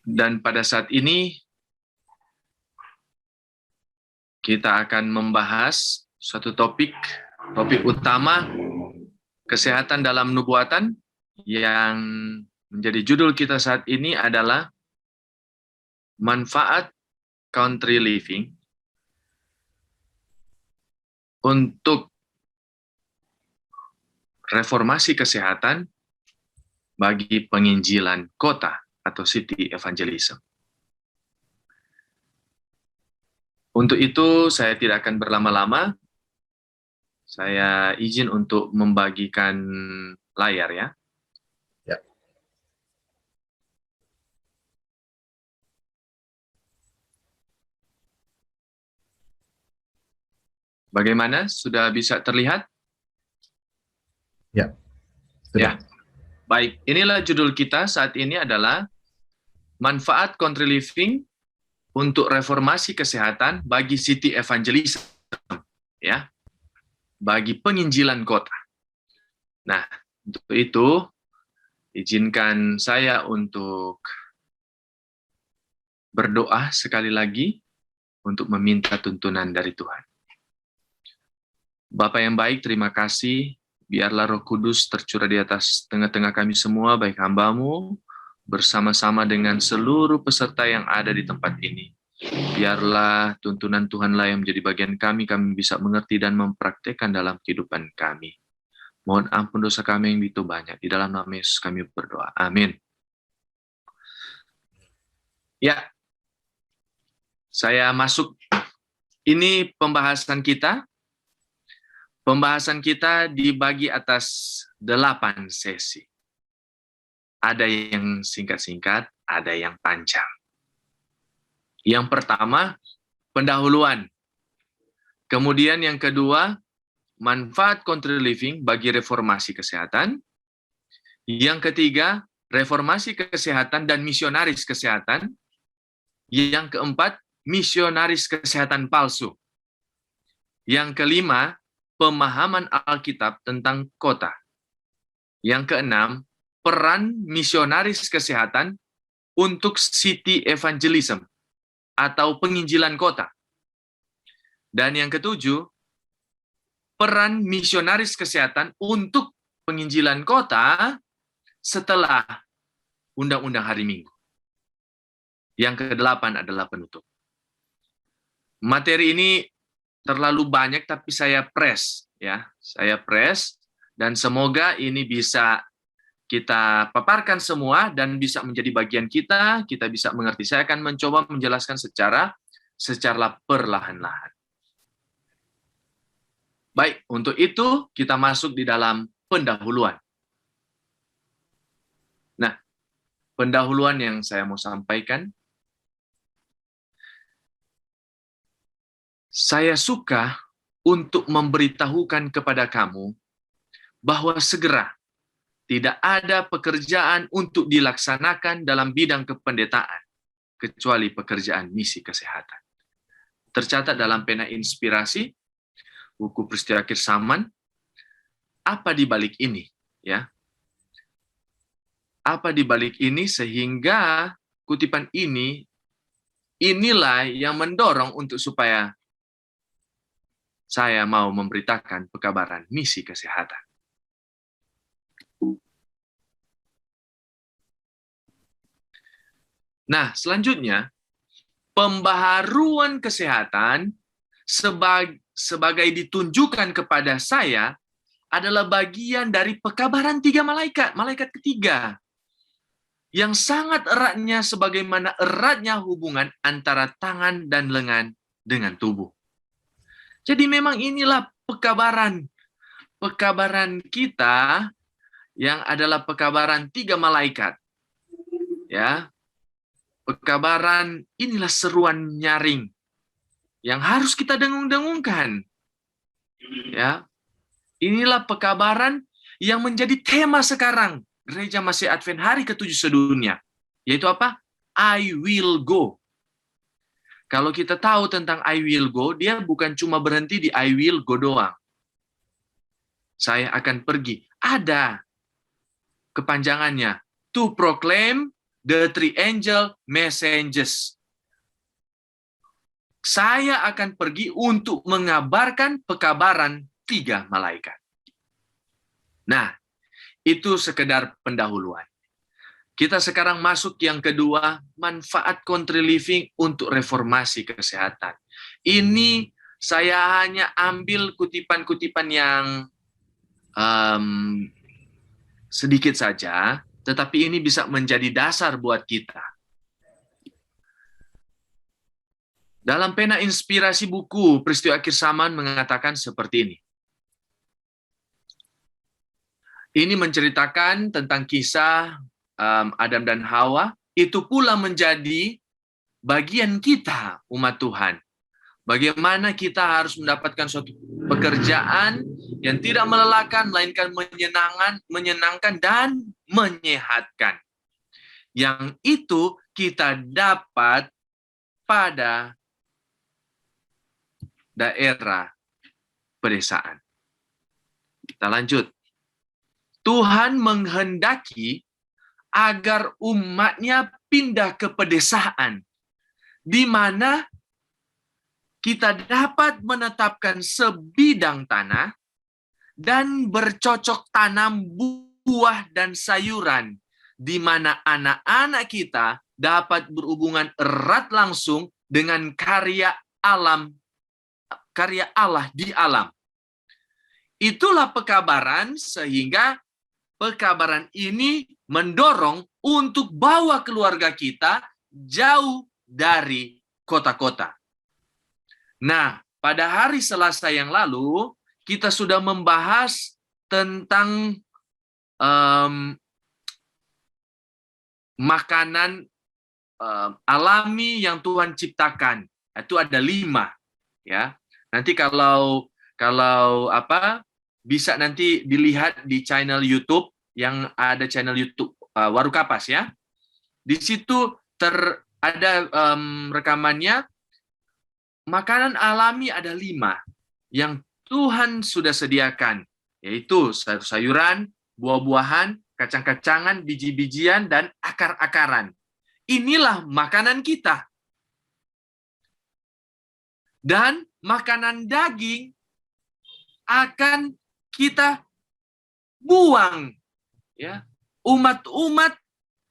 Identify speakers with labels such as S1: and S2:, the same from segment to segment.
S1: Dan pada saat ini kita akan membahas suatu topik utama, kesehatan dalam nubuatan, yang menjadi judul kita saat ini adalah manfaat country living untuk reformasi kesehatan bagi penginjilan kota atau city evangelism. Untuk itu saya tidak akan berlama-lama. Saya izin untuk membagikan layar ya.
S2: Ya.
S1: Bagaimana? Sudah bisa terlihat?
S2: Ya.
S1: Ya. Baik, inilah judul kita saat ini adalah manfaat country living untuk reformasi kesehatan bagi city evangelism, ya, bagi penginjilan kota. Nah, untuk itu izinkan saya untuk berdoa sekali lagi untuk meminta tuntunan dari Tuhan. Bapa yang baik, terima kasih. Biarlah Roh Kudus tercurah di atas tengah-tengah kami semua, baik hamba-Mu, bersama-sama dengan seluruh peserta yang ada di tempat ini. Biarlah tuntunan Tuhanlah yang menjadi bagian kami bisa mengerti dan mempraktekkan dalam kehidupan kami. Mohon ampun dosa kami yang begitu banyak. Di dalam nama Yesus kami berdoa. Amin. Ya, saya masuk. Ini pembahasan kita. Pembahasan kita dibagi atas 8 sesi. Ada yang singkat-singkat, ada yang panjang. Yang pertama, pendahuluan. Kemudian yang kedua, manfaat country living bagi reformasi kesehatan. Yang ketiga, reformasi kesehatan dan misionaris kesehatan. Yang keempat, misionaris kesehatan palsu. Yang kelima, pemahaman Alkitab tentang kota. Yang keenam, peran misionaris kesehatan untuk city evangelism atau penginjilan kota. Dan yang ketujuh, peran misionaris kesehatan untuk penginjilan kota setelah Undang-Undang Hari Minggu. Yang kedelapan adalah penutup. Materi ini terlalu banyak, tapi saya press, ya. Saya press, dan semoga ini bisa kita paparkan semua dan bisa menjadi bagian kita bisa mengerti. Saya akan mencoba menjelaskan secara perlahan-lahan. Baik, untuk itu kita masuk di dalam pendahuluan. Nah, pendahuluan yang saya mau sampaikan, saya suka untuk memberitahukan kepada kamu bahwa segera tidak ada pekerjaan untuk dilaksanakan dalam bidang kependetaan, kecuali pekerjaan misi kesehatan. Tercatat dalam pena inspirasi, buku Peristiwa Akhir Zaman, apa di balik ini? Ya, apa di balik ini sehingga kutipan inilah yang mendorong untuk supaya saya mau memberitakan pekabaran misi kesehatan. Nah, selanjutnya, pembaharuan kesehatan sebagai ditunjukkan kepada saya adalah bagian dari pekabaran 3 malaikat, malaikat ketiga, yang sangat eratnya sebagaimana eratnya hubungan antara tangan dan lengan dengan tubuh. Jadi memang inilah pekabaran kita yang adalah pekabaran 3 malaikat. Ya. Pekabaran inilah seruan nyaring yang harus kita dengung-dengungkan. Ya. Inilah pekabaran yang menjadi tema sekarang Gereja Masih Advent hari ke-7 sedunia. Yaitu apa? I will go. Kalau kita tahu tentang I will go, dia bukan cuma berhenti di I will go doang. Saya akan pergi. Ada kepanjangannya. To proclaim the three angel messengers. Saya akan pergi untuk mengabarkan pekabaran 3 malaikat. Nah, itu sekedar pendahuluan. Kita sekarang masuk yang kedua, manfaat country living untuk reformasi kesehatan. Ini saya hanya ambil kutipan-kutipan yang sedikit saja, tetapi ini bisa menjadi dasar buat kita. Dalam pena inspirasi buku Peristiwa Akhir Zaman mengatakan seperti ini. Ini menceritakan tentang kisah Adam dan Hawa. Itu pula menjadi bagian kita, umat Tuhan. Bagaimana kita harus mendapatkan suatu pekerjaan yang tidak melelahkan, melainkan menyenangkan dan menyehatkan. Yang itu kita dapat pada daerah pedesaan. Kita lanjut. Tuhan menghendaki agar umatnya pindah ke pedesaan, di mana kita dapat menetapkan sebidang tanah dan bercocok tanam buah dan sayuran, di mana anak-anak kita dapat berhubungan erat langsung dengan karya Allah di alam. Itulah pekabaran, sehingga pekabaran ini mendorong untuk bawa keluarga kita jauh dari kota-kota. Nah, pada hari Selasa yang lalu, kita sudah membahas tentang makanan alami yang Tuhan ciptakan. Itu ada 5, ya. Nanti kalau bisa nanti dilihat di channel YouTube, yang ada channel YouTube Waru Kapas, ya. Di situ ada rekamannya. Makanan alami ada 5 yang Tuhan sudah sediakan, yaitu sayur-sayuran, buah-buahan, kacang-kacangan, biji-bijian, dan akar-akaran. Inilah makanan kita. Dan makanan daging akan kita buang, ya. Umat-umat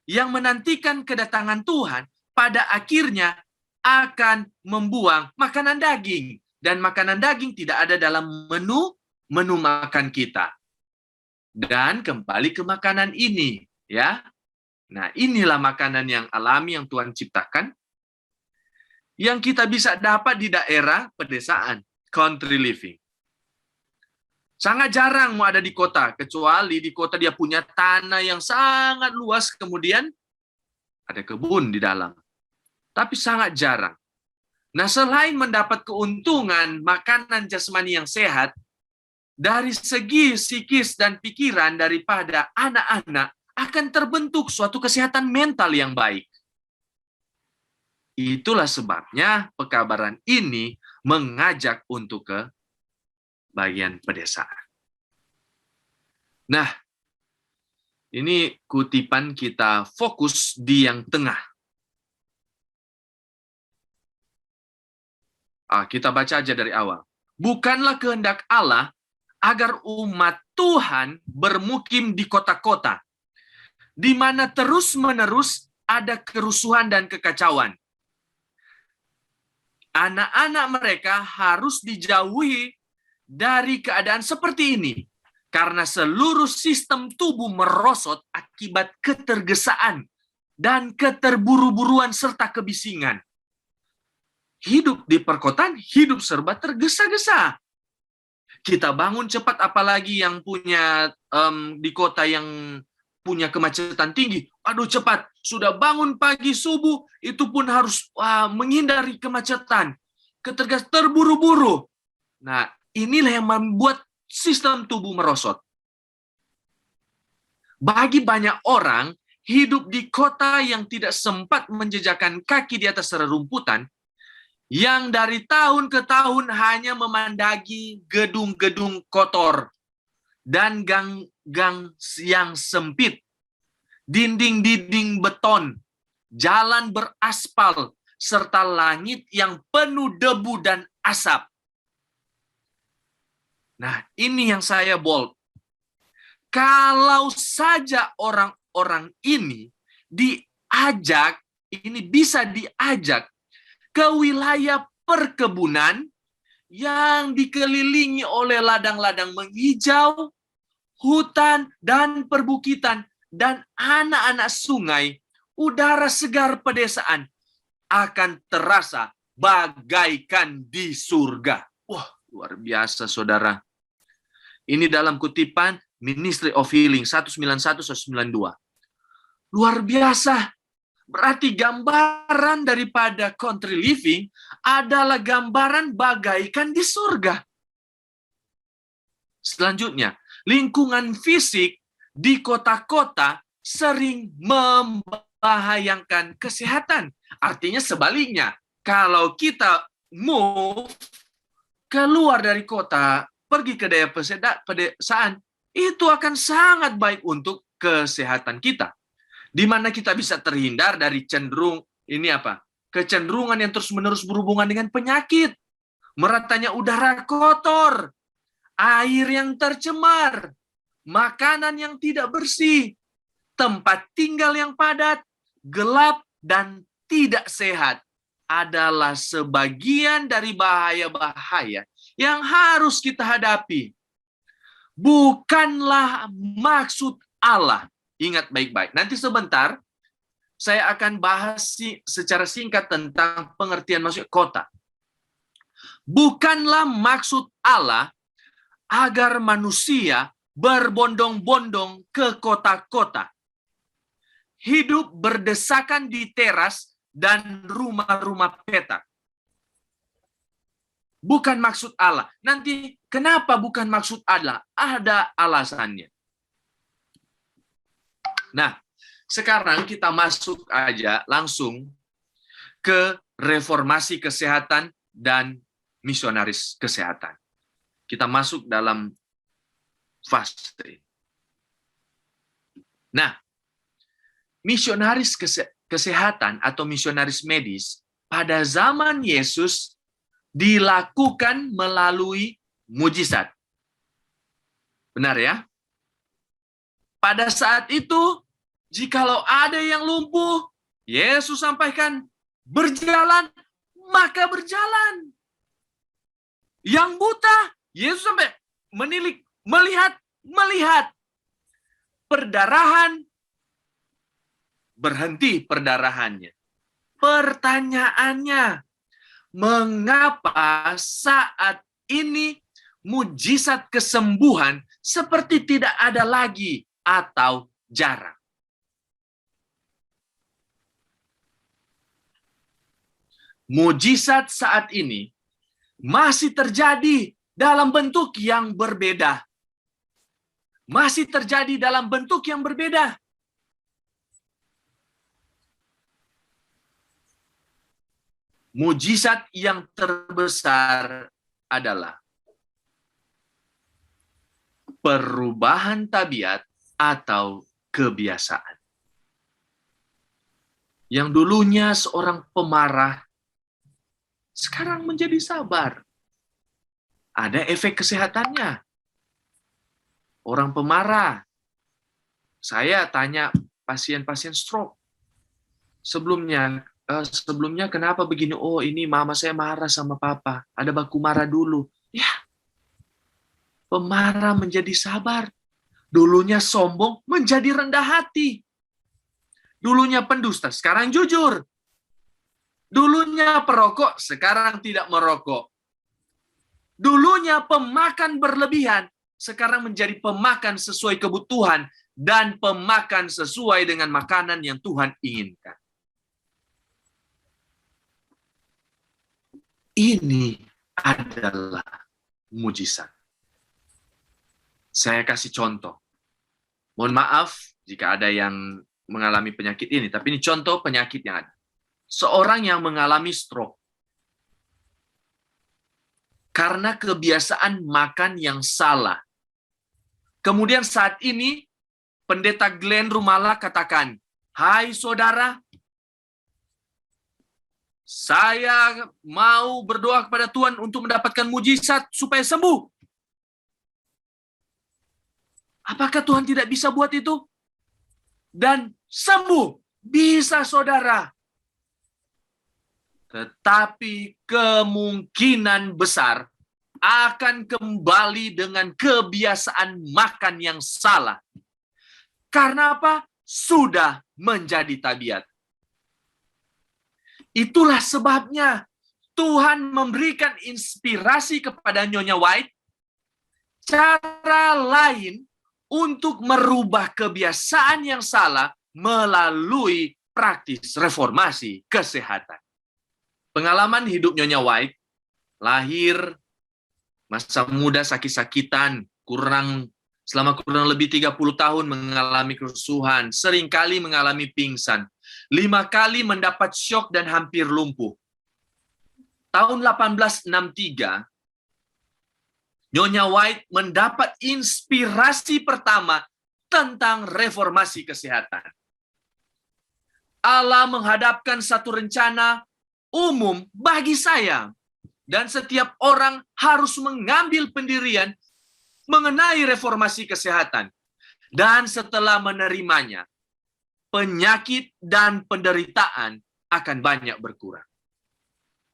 S1: yang menantikan kedatangan Tuhan pada akhirnya akan membuang makanan daging, dan makanan daging tidak ada dalam menu makan kita. Dan kembali ke makanan ini, ya. Nah, inilah makanan yang alami yang Tuhan ciptakan, yang kita bisa dapat di daerah pedesaan, country living. Sangat jarang mau ada di kota, kecuali di kota dia punya tanah yang sangat luas, kemudian ada kebun di dalam. Tapi sangat jarang. Nah, selain mendapat keuntungan makanan jasmani yang sehat, dari segi psikis dan pikiran daripada anak-anak akan terbentuk suatu kesehatan mental yang baik. Itulah sebabnya pekabaran ini mengajak untuk ke bagian pedesaan. Nah, ini kutipan kita fokus di yang tengah. Kita baca aja dari awal. Bukanlah kehendak Allah agar umat Tuhan bermukim di kota-kota, di mana terus-menerus ada kerusuhan dan kekacauan. Anak-anak mereka harus dijauhi dari keadaan seperti ini, karena seluruh sistem tubuh merosot akibat ketergesaan dan keterburu-buruan serta kebisingan. Hidup di perkotaan, hidup serba tergesa-gesa. Kita bangun cepat, apalagi yang punya di kota yang punya kemacetan tinggi. Aduh, cepat. Sudah bangun pagi subuh, itu pun harus menghindari kemacetan. Ketergesa, terburu-buru. Nah, inilah yang membuat sistem tubuh merosot. Bagi banyak orang, hidup di kota yang tidak sempat menjejakkan kaki di atas rerumputan, yang dari tahun ke tahun hanya memandangi gedung-gedung kotor dan gang-gang yang sempit, dinding-dinding beton jalan beraspal, serta langit yang penuh debu dan asap. Nah, ini yang saya bold. Kalau saja orang-orang ini diajak, ini bisa diajak ke wilayah perkebunan yang dikelilingi oleh ladang-ladang menghijau, hutan, dan perbukitan, dan anak-anak sungai, udara segar pedesaan akan terasa bagaikan di surga. Wah, luar biasa, saudara. Ini dalam kutipan Ministry of Healing 191-192. Luar biasa. Berarti gambaran daripada country living adalah gambaran bagaikan di surga. Selanjutnya, lingkungan fisik di kota-kota sering membahayakan kesehatan. Artinya sebaliknya, kalau kita move keluar dari kota, pergi ke daerah pedesaan, itu akan sangat baik untuk kesehatan kita. Di mana kita bisa terhindar dari kecenderungan yang terus-menerus berhubungan dengan penyakit, meratanya udara kotor, air yang tercemar, makanan yang tidak bersih, tempat tinggal yang padat, gelap, dan tidak sehat adalah sebagian dari bahaya-bahaya yang harus kita hadapi. Bukanlah maksud Allah. Ingat baik-baik. Nanti sebentar, saya akan bahas secara singkat tentang pengertian maksud kota. Bukanlah maksud Allah agar manusia berbondong-bondong ke kota-kota, hidup berdesakan di teras dan rumah-rumah petak. Bukan maksud Allah. Nanti, kenapa bukan maksud Allah? Ada alasannya. Nah, sekarang kita masuk aja langsung ke reformasi kesehatan dan misionaris kesehatan. Kita masuk dalam fase. Nah, misionaris kesehatan atau misionaris medis pada zaman Yesus dilakukan melalui mujizat. Benar ya? Pada saat itu, jikalau ada yang lumpuh, Yesus sampaikan, berjalan, maka berjalan. Yang buta, Yesus sampai menilik, melihat. Perdarahan, berhenti perdarahannya. Pertanyaannya, mengapa saat ini mujizat kesembuhan seperti tidak ada lagi atau jarang? Mujizat saat ini masih terjadi dalam bentuk yang berbeda. Masih terjadi dalam bentuk yang berbeda. Mujizat yang terbesar adalah perubahan tabiat atau kebiasaan. Yang dulunya seorang pemarah, sekarang menjadi sabar. Ada efek kesehatannya. Orang pemarah. Saya tanya pasien-pasien stroke. Sebelumnya kenapa begini? Oh, ini mama saya marah sama papa. Ada baku marah dulu. Ya, pemarah menjadi sabar. Dulunya sombong menjadi rendah hati. Dulunya pendusta, sekarang jujur. Dulunya perokok, sekarang tidak merokok. Dulunya pemakan berlebihan, sekarang menjadi pemakan sesuai kebutuhan dan pemakan sesuai dengan makanan yang Tuhan inginkan. Ini adalah mujizat. Saya kasih contoh. Mohon maaf jika ada yang mengalami penyakit ini, tapi ini contoh penyakit yang ada. Seorang yang mengalami stroke karena kebiasaan makan yang salah. Kemudian saat ini, Pendeta Glenn Rumala katakan, "Hai saudara, Saya mau berdoa kepada Tuhan untuk mendapatkan mujizat supaya sembuh. Apakah Tuhan tidak bisa buat itu? Dan sembuh. Bisa, saudara. Tetapi kemungkinan besar akan kembali dengan kebiasaan makan yang salah. Karena apa? Sudah menjadi tabiat. Itulah sebabnya Tuhan memberikan inspirasi kepada Nyonya White cara lain untuk merubah kebiasaan yang salah melalui praktis reformasi kesehatan. Pengalaman hidup Nyonya White, lahir, masa muda sakit-sakitan, selama kurang lebih 30 tahun mengalami kerusuhan, seringkali mengalami pingsan, 5 kali mendapat syok dan hampir lumpuh. Tahun 1863, Nyonya White mendapat inspirasi pertama tentang reformasi kesehatan. Allah menghadapkan satu rencana umum bagi saya, dan setiap orang harus mengambil pendirian mengenai reformasi kesehatan. Dan setelah menerimanya, penyakit dan penderitaan akan banyak berkurang.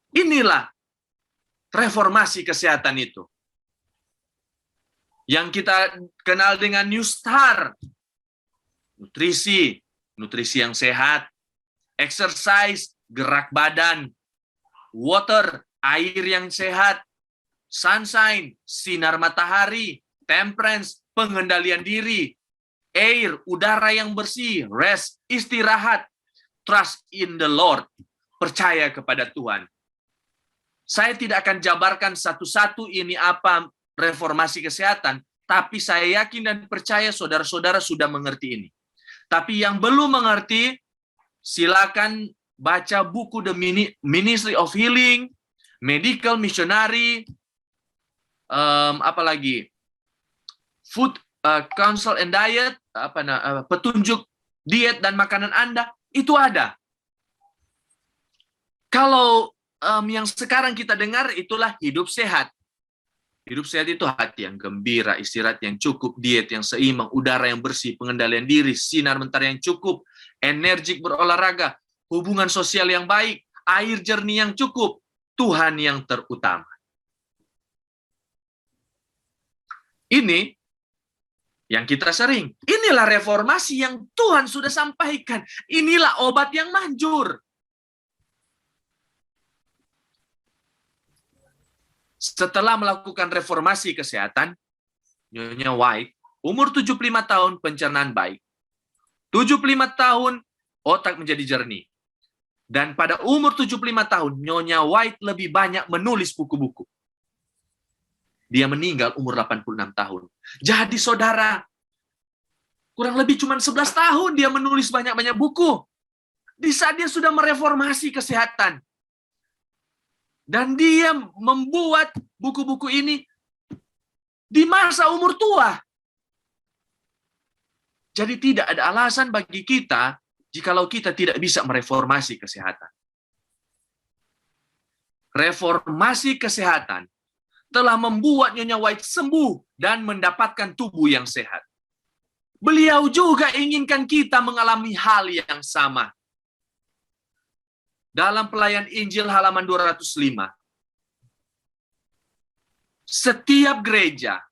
S1: Inilah reformasi kesehatan itu. Yang kita kenal dengan New Star. Nutrisi yang sehat. Exercise, gerak badan. Water, air yang sehat. Sunshine, sinar matahari. Temperance, pengendalian diri. Air, udara yang bersih. Rest, istirahat. Trust in the Lord, percaya kepada Tuhan. Saya tidak akan jabarkan satu-satu ini apa reformasi kesehatan, tapi saya yakin dan percaya saudara-saudara sudah mengerti ini. Tapi yang belum mengerti, silakan baca buku The Ministry of Healing, Medical Missionary, apalagi Food Counsel and Diet, petunjuk diet dan makanan Anda, itu ada. Kalau yang sekarang kita dengar itulah hidup sehat. Hidup sehat itu hati yang gembira, istirahat yang cukup, diet yang seimbang, udara yang bersih, pengendalian diri, sinar mentari yang cukup, energik berolahraga, hubungan sosial yang baik, air jernih yang cukup, Tuhan yang terutama. Ini yang kita sering. Inilah reformasi yang Tuhan sudah sampaikan. Inilah obat yang manjur. Setelah melakukan reformasi kesehatan, Nyonya White, umur 75 tahun pencernaan baik. 75 tahun otak menjadi jernih. Dan pada umur 75 tahun, Nyonya White lebih banyak menulis buku-buku. Dia meninggal umur 86 tahun. Jadi saudara, kurang lebih cuma 11 tahun dia menulis banyak-banyak buku. Di saat dia sudah mereformasi kesehatan. Dan dia membuat buku-buku ini di masa umur tua. Jadi tidak ada alasan bagi kita jikalau kita tidak bisa mereformasi kesehatan. Reformasi kesehatan telah membuat Nyonya White sembuh dan mendapatkan tubuh yang sehat. Beliau juga inginkan kita mengalami hal yang sama. Dalam Pelayan Injil halaman 205, setiap gereja,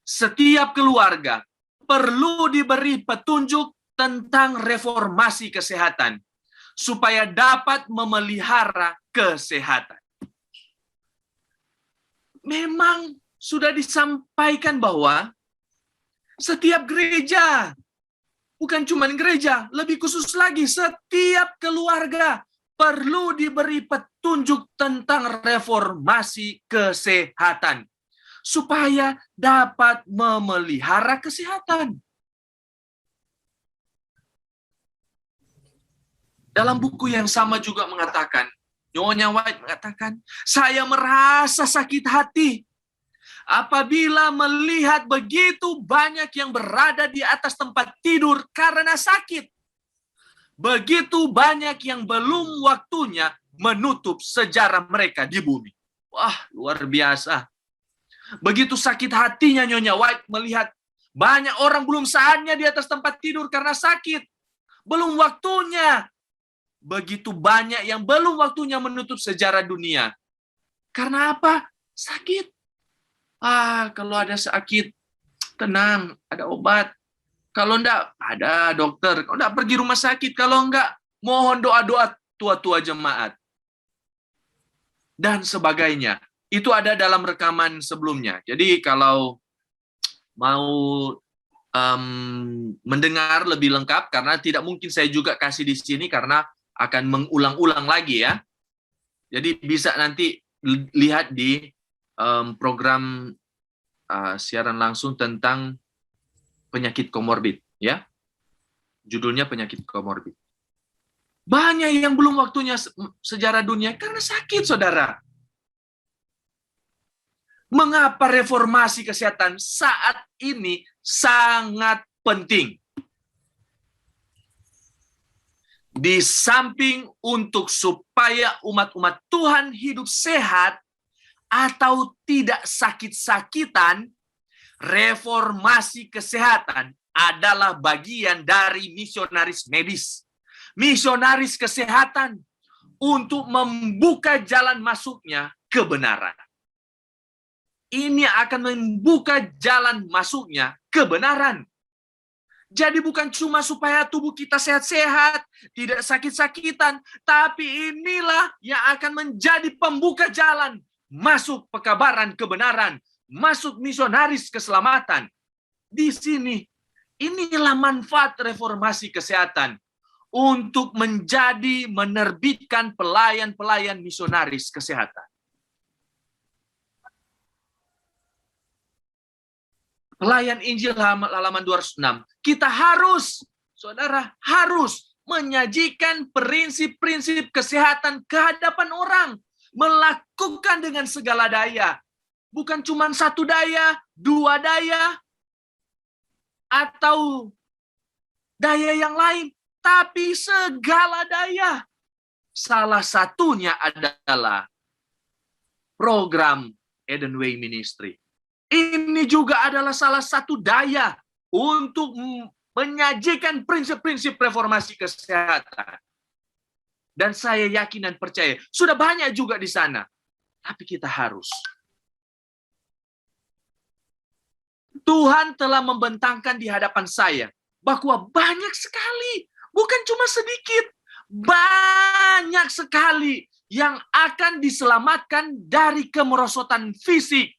S1: setiap keluarga perlu diberi petunjuk tentang reformasi kesehatan supaya dapat memelihara kesehatan. Memang sudah disampaikan bahwa setiap gereja, bukan cuma gereja, lebih khusus lagi setiap keluarga perlu diberi petunjuk tentang reformasi kesehatan supaya dapat memelihara kesehatan. Dalam buku yang sama juga mengatakan, Nyonya White mengatakan, saya merasa sakit hati apabila melihat begitu banyak yang berada di atas tempat tidur karena sakit. Begitu banyak yang belum waktunya menutup sejarah mereka di bumi. Wah, luar biasa. Begitu sakit hatinya Nyonya White melihat banyak orang belum saatnya di atas tempat tidur karena sakit. Belum waktunya. Begitu banyak yang belum waktunya menutup sejarah dunia. Karena apa? Sakit. Kalau ada sakit, tenang, ada obat. Kalau enggak, ada dokter. Kalau enggak, pergi rumah sakit. Kalau enggak, mohon doa-doa tua-tua jemaat. Dan sebagainya. Itu ada dalam rekaman sebelumnya. Jadi kalau mau mendengar lebih lengkap, karena tidak mungkin saya juga kasih di sini, karena akan mengulang-ulang lagi ya. Jadi bisa nanti lihat di program siaran langsung tentang penyakit komorbid, ya. Judulnya penyakit komorbid. Banyak yang belum waktunya sejarah dunia karena sakit, saudara. Mengapa reformasi kesehatan saat ini sangat penting? Di samping untuk supaya umat-umat Tuhan hidup sehat atau tidak sakit-sakitan, reformasi kesehatan adalah bagian dari misionaris medis. Misionaris kesehatan untuk membuka jalan masuknya kebenaran. Ini akan membuka jalan masuknya kebenaran. Jadi bukan cuma supaya tubuh kita sehat-sehat, tidak sakit-sakitan, tapi inilah yang akan menjadi pembuka jalan masuk pekabaran kebenaran, masuk misionaris keselamatan. Di sini, inilah manfaat reformasi kesehatan untuk menerbitkan pelayan-pelayan misionaris kesehatan. Pelayan Injil halaman 206. Kita harus, saudara, harus menyajikan prinsip-prinsip kesehatan ke hadapan orang. Melakukan dengan segala daya. Bukan cuma satu daya, dua daya, atau daya yang lain, tapi segala daya. Salah satunya adalah program Eden Way Ministry. Ini juga adalah salah satu daya untuk menyajikan prinsip-prinsip reformasi kesehatan. Dan saya yakin dan percaya, sudah banyak juga di sana. Tapi kita harus. Tuhan telah membentangkan di hadapan saya bahwa banyak sekali, bukan cuma sedikit, banyak sekali yang akan diselamatkan dari kemerosotan fisik,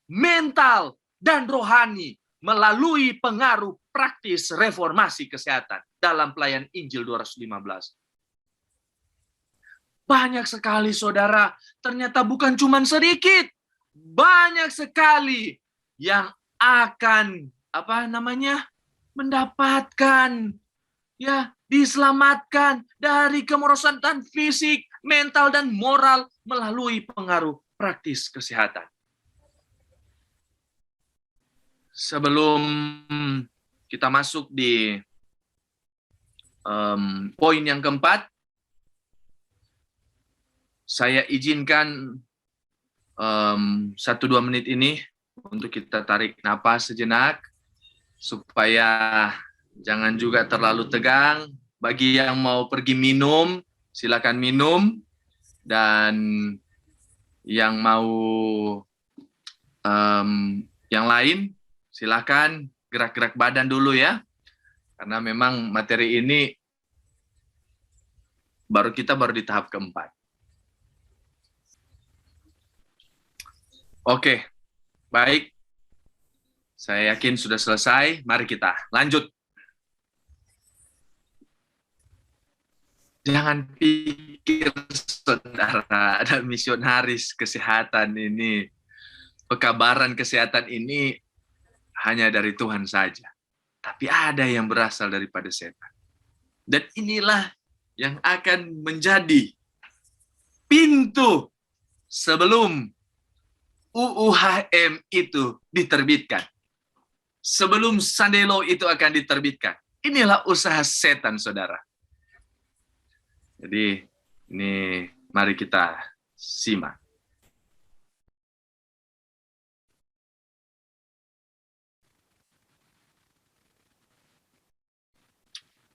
S1: mental, dan rohani melalui pengaruh praktis reformasi kesehatan dalam pelayan Injil 215. Banyak sekali, saudara, ternyata bukan cuma sedikit, banyak sekali yang akan mendapatkan, ya, diselamatkan dari kemerosotan fisik, mental, dan moral melalui pengaruh praktis kesehatan. Sebelum kita masuk di poin yang keempat, saya izinkan 1-2 menit ini untuk kita tarik napas sejenak, supaya jangan juga terlalu tegang. Bagi yang mau pergi minum, silakan minum. Dan yang mau yang lain, silakan gerak-gerak badan dulu ya. Karena memang materi ini baru di tahap keempat. Oke, baik. Saya yakin sudah selesai. Mari kita lanjut. Jangan pikir, saudara, ada misionaris kesehatan ini, pekabaran kesehatan ini hanya dari Tuhan saja. Tapi ada yang berasal daripada setan. Dan inilah yang akan menjadi pintu sebelum UUHM itu diterbitkan. Sebelum Sandelo itu akan diterbitkan. Inilah usaha setan, saudara. Jadi ini Mari kita simak.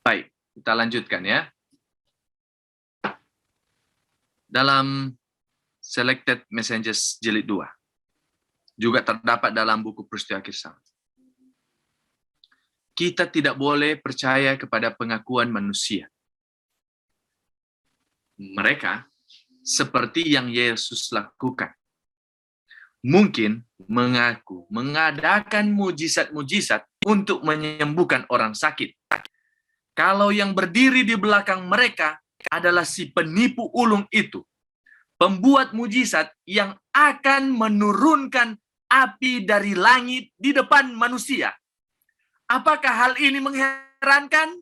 S1: Baik, kita lanjutkan ya. Dalam Selected Messages Jilid 2. Juga terdapat dalam buku Peristiwa Kisah. Kita tidak boleh percaya kepada pengakuan manusia. Mereka seperti yang Yesus lakukan. Mungkin mengaku mengadakan mujizat-mujizat untuk menyembuhkan orang sakit. Kalau yang berdiri di belakang mereka adalah si penipu ulung itu, pembuat mujizat yang akan menurunkan api dari langit di depan manusia. Apakah hal ini mengherankan?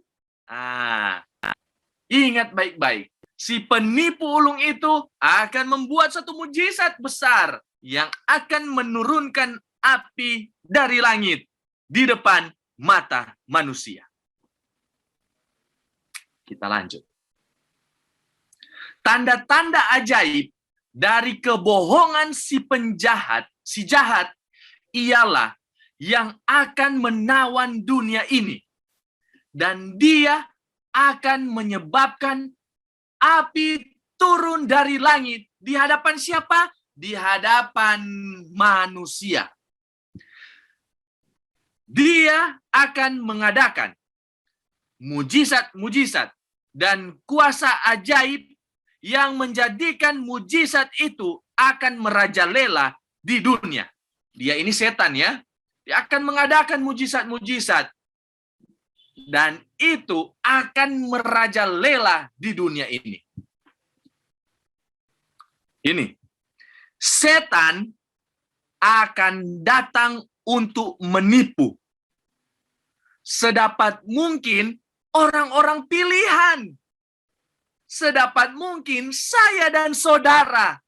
S1: Ingat baik-baik. Si penipu ulung itu akan membuat satu mujizat besar yang akan menurunkan api dari langit di depan mata manusia. Kita lanjut. Tanda-tanda ajaib dari kebohongan si penjahat, si jahat, ialah yang akan menawan dunia ini. Dan dia akan menyebabkan api turun dari langit di hadapan siapa? Di hadapan manusia. Dia akan mengadakan mujizat-mujizat dan kuasa ajaib yang menjadikan mujizat itu akan merajalela di dunia. Dia ini setan ya. Dia akan mengadakan mujizat-mujizat. Dan itu akan merajalela di dunia ini. Ini. Setan akan datang untuk menipu. Sedapat mungkin orang-orang pilihan. Sedapat mungkin saya dan saudara.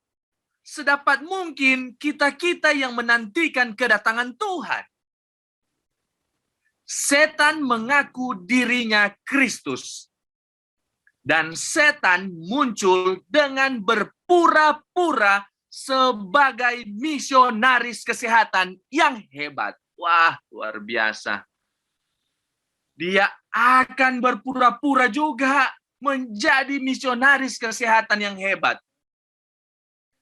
S1: Sedapat mungkin kita-kita yang menantikan kedatangan Tuhan. Setan mengaku dirinya Kristus. Dan setan muncul dengan berpura-pura sebagai misionaris kesehatan yang hebat. Wah, luar biasa. Dia akan berpura-pura juga menjadi misionaris kesehatan yang hebat.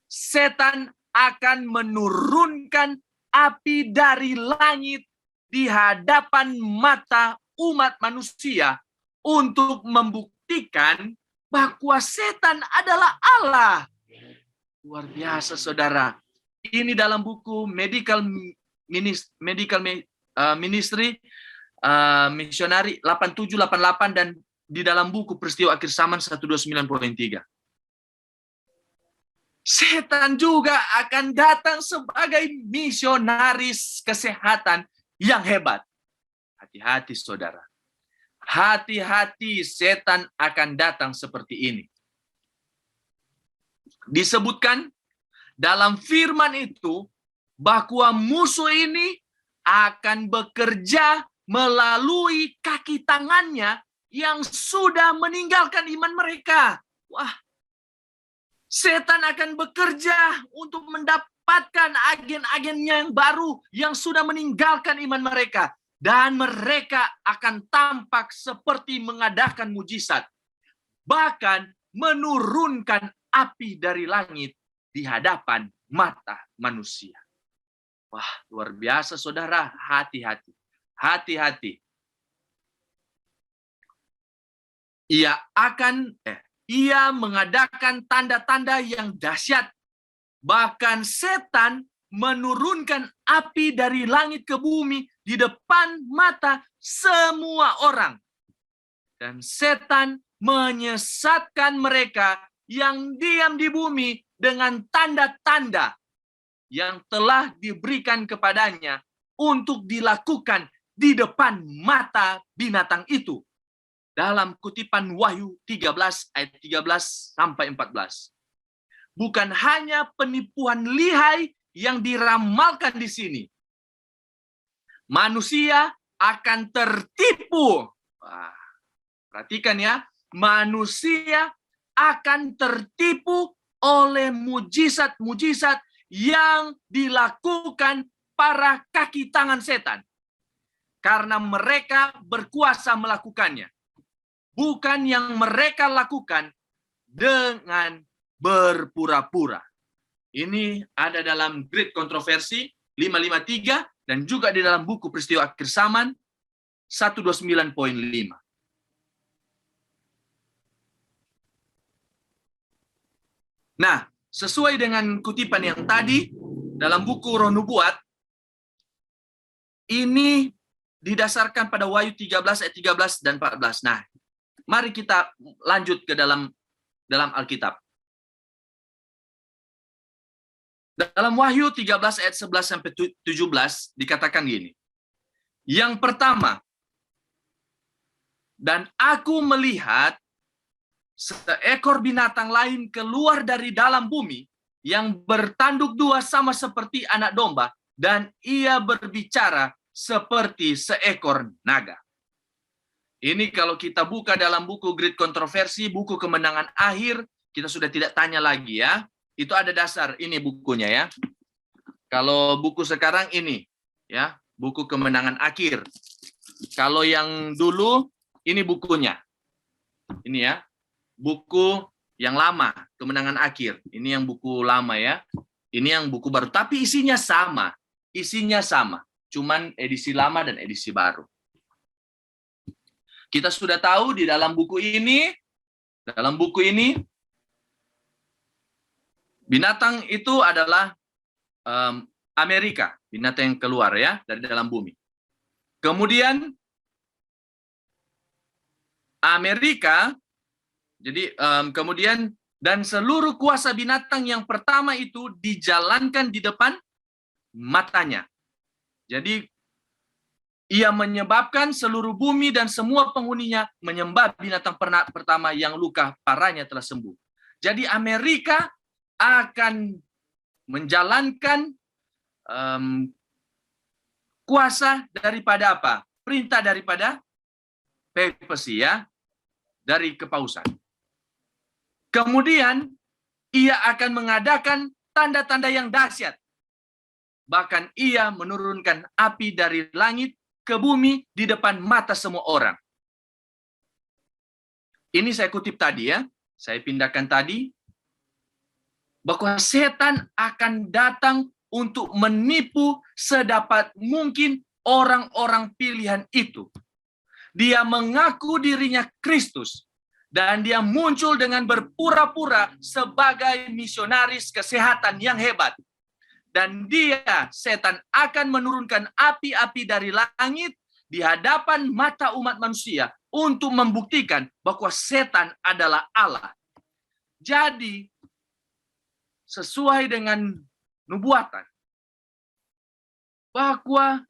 S1: Setan akan menurunkan api dari langit di hadapan mata umat manusia untuk membuktikan bahwa setan adalah Allah. Luar biasa, saudara. Ini dalam buku Medical Ministry Misionari 8788 dan di dalam buku Peristiwa Akhir Zaman 129.3. Setan juga akan datang sebagai misionaris kesehatan yang hebat. Hati-hati, saudara. Hati-hati, setan akan datang seperti ini. Disebutkan dalam firman itu bahwa musuh ini akan bekerja melalui kaki tangannya yang sudah meninggalkan iman mereka. Wah, setan akan bekerja untuk mendapatkan agen-agennya yang baru yang sudah meninggalkan iman mereka. Dan mereka akan tampak seperti mengadakan mujizat. Bahkan menurunkan api dari langit di hadapan mata manusia. Wah, luar biasa, saudara. Hati-hati. Hati-hati. Ia mengadakan tanda-tanda yang dahsyat. Bahkan setan menurunkan api dari langit ke bumi di depan mata semua orang. Dan setan menyesatkan mereka yang diam di bumi dengan tanda-tanda yang telah diberikan kepadanya untuk dilakukan di depan mata binatang itu. Dalam kutipan Wahyu 13 ayat 13 sampai 14. Bukan hanya penipuan lihai yang diramalkan di sini. Manusia akan tertipu. Wah, perhatikan ya, manusia akan tertipu oleh mujizat-mujizat yang dilakukan para kaki tangan setan. Karena mereka berkuasa melakukannya. Bukan yang mereka lakukan dengan berpura-pura. Ini ada dalam Great Kontroversi 553 dan juga di dalam buku Peristiwa Akhir Zaman 129.5. Nah, sesuai dengan kutipan yang tadi dalam buku Roh Nubuat, ini didasarkan pada Wahyu 13 ayat 13 dan 14. Nah, mari kita lanjut ke dalam Alkitab. Dalam Wahyu 13 ayat 11 sampai 17 dikatakan gini. Yang pertama, dan aku melihat seekor binatang lain keluar dari dalam bumi yang bertanduk dua sama seperti anak domba, dan ia berbicara seperti seekor naga. Ini kalau kita buka dalam buku Great Kontroversi, buku Kemenangan Akhir, kita sudah tidak tanya lagi ya. Itu ada dasar, ini bukunya ya. Kalau buku sekarang ini, ya, buku Kemenangan Akhir. Kalau yang dulu, ini bukunya. Ini ya, buku yang lama, Kemenangan Akhir. Ini yang buku lama ya. Ini yang buku baru, tapi isinya sama. Isinya sama, cuman edisi lama dan edisi baru. Kita sudah tahu di dalam buku ini, binatang itu adalah Amerika, binatang yang keluar ya dari dalam bumi. Kemudian Amerika, jadi kemudian dan seluruh kuasa binatang yang pertama itu dijalankan di depan matanya. Jadi ia menyebabkan seluruh bumi dan semua penghuninya menyembah binatang pertama yang luka parahnya telah sembuh. Jadi Amerika akan menjalankan kuasa daripada apa? Perintah daripada papacy ya, dari kepausan. Kemudian ia akan mengadakan tanda-tanda yang dahsyat. Bahkan ia menurunkan api dari langit ke bumi di depan mata semua orang. Ini saya kutip tadi ya, saya pindahkan tadi, bahwa setan akan datang untuk menipu sedapat mungkin orang-orang pilihan itu. Dia mengaku dirinya Kristus, dan dia muncul dengan berpura-pura sebagai misionaris kesehatan yang hebat. Dan setan akan menurunkan api-api dari langit di hadapan mata umat manusia untuk membuktikan bahwa setan adalah Allah. Jadi, sesuai dengan nubuatan, bahwa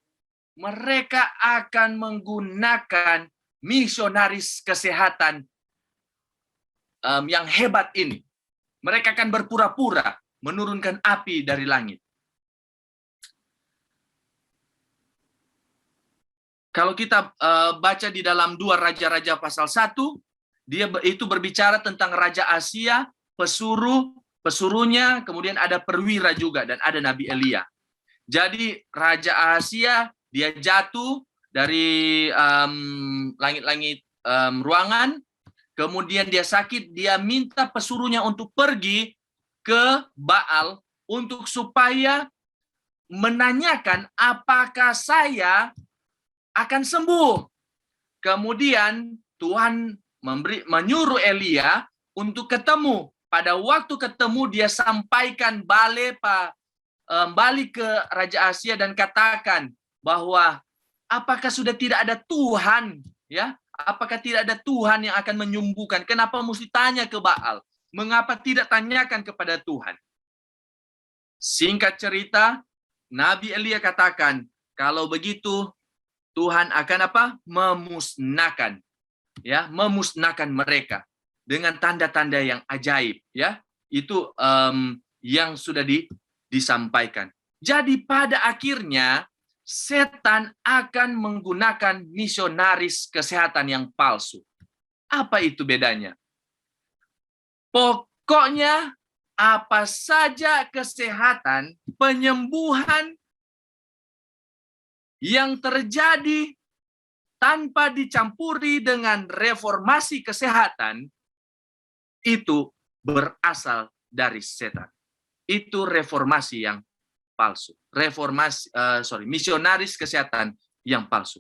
S1: mereka akan menggunakan misionaris kesehatan yang hebat ini. Mereka akan berpura-pura menurunkan api dari langit. Kalau kita baca di dalam 2 Raja-Raja pasal 1, dia itu berbicara tentang Raja Asia, pesuruhnya, kemudian ada perwira juga, dan ada Nabi Elia. Jadi Raja Asia, dia jatuh dari langit-langit ruangan, kemudian dia sakit, dia minta pesuruhnya untuk pergi ke Baal untuk supaya menanyakan apakah saya akan sembuh. Kemudian Tuhan menyuruh Elia untuk ketemu. Pada waktu ketemu dia sampaikan balik ke Raja Asia dan katakan bahwa apakah sudah tidak ada Tuhan, ya? Apakah tidak ada Tuhan yang akan menyembuhkan? Kenapa mesti tanya ke Baal? Mengapa tidak tanyakan kepada Tuhan? Singkat cerita, Nabi Elia katakan, kalau begitu Tuhan akan apa? Memusnahkan, ya, memusnahkan mereka dengan tanda-tanda yang ajaib, ya. Itu yang sudah disampaikan. Jadi pada akhirnya setan akan menggunakan misionaris kesehatan yang palsu. Apa itu bedanya? Pokoknya apa saja kesehatan, penyembuhan yang terjadi tanpa dicampuri dengan reformasi kesehatan, itu berasal dari setan. Itu reformasi yang palsu. Misionaris kesehatan yang palsu.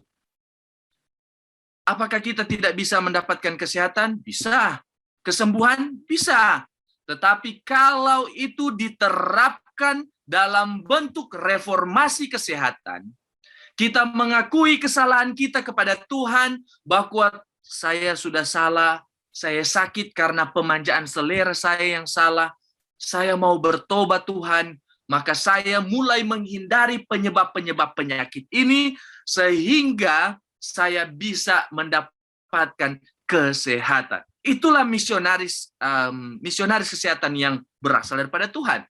S1: Apakah kita tidak bisa mendapatkan kesehatan? Bisa. Kesembuhan? Bisa. Tetapi kalau itu diterapkan dalam bentuk reformasi kesehatan, kita mengakui kesalahan kita kepada Tuhan, bahwa saya sudah salah, saya sakit karena pemanjaan selera saya yang salah, saya mau bertobat Tuhan, maka saya mulai menghindari penyebab-penyebab penyakit ini, sehingga saya bisa mendapatkan kesehatan. Itulah misionaris kesehatan yang berasal daripada Tuhan.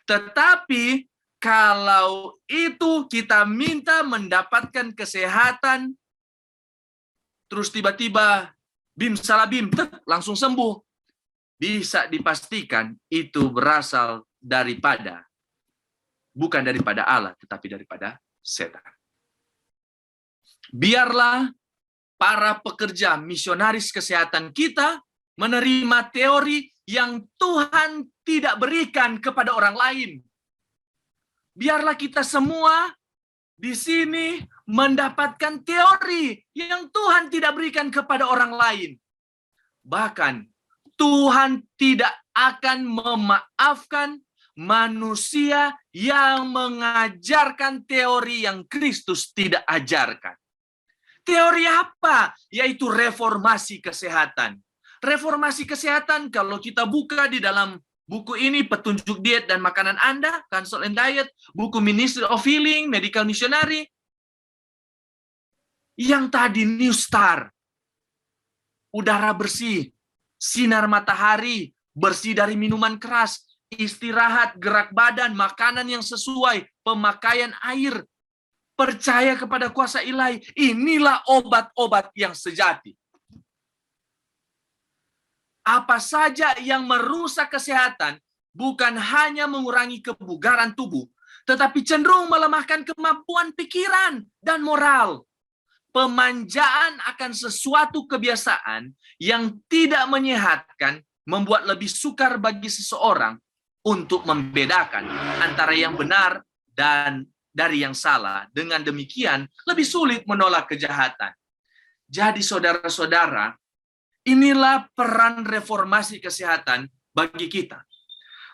S1: Tetapi kalau itu kita minta mendapatkan kesehatan, terus tiba-tiba bim salah bim, langsung sembuh, bisa dipastikan itu berasal bukan daripada Allah, tetapi daripada setan. Biarlah para pekerja misionaris kesehatan kita menerima teori yang Tuhan tidak berikan kepada orang lain. Biarlah kita semua di sini mendapatkan teori yang Tuhan tidak berikan kepada orang lain. Bahkan Tuhan tidak akan memaafkan manusia yang mengajarkan teori yang Kristus tidak ajarkan. Teori apa? Yaitu reformasi kesehatan. Reformasi kesehatan, kalau kita buka di dalam buku ini, Petunjuk Diet dan Makanan Anda, Counsel and Diet, buku Ministry of Healing, Medical Missionary, yang tadi New Star, udara bersih, sinar matahari, bersih dari minuman keras, istirahat, gerak badan, makanan yang sesuai, pemakaian air, percaya kepada kuasa ilahi. Inilah obat-obat yang sejati. Apa saja yang merusak kesehatan bukan hanya mengurangi kebugaran tubuh, tetapi cenderung melemahkan kemampuan pikiran dan moral. Pemanjaan akan sesuatu kebiasaan yang tidak menyehatkan membuat lebih sukar bagi seseorang untuk membedakan antara yang benar dan dari yang salah. Dengan demikian, lebih sulit menolak kejahatan. Jadi saudara-saudara, inilah peran reformasi kesehatan bagi kita.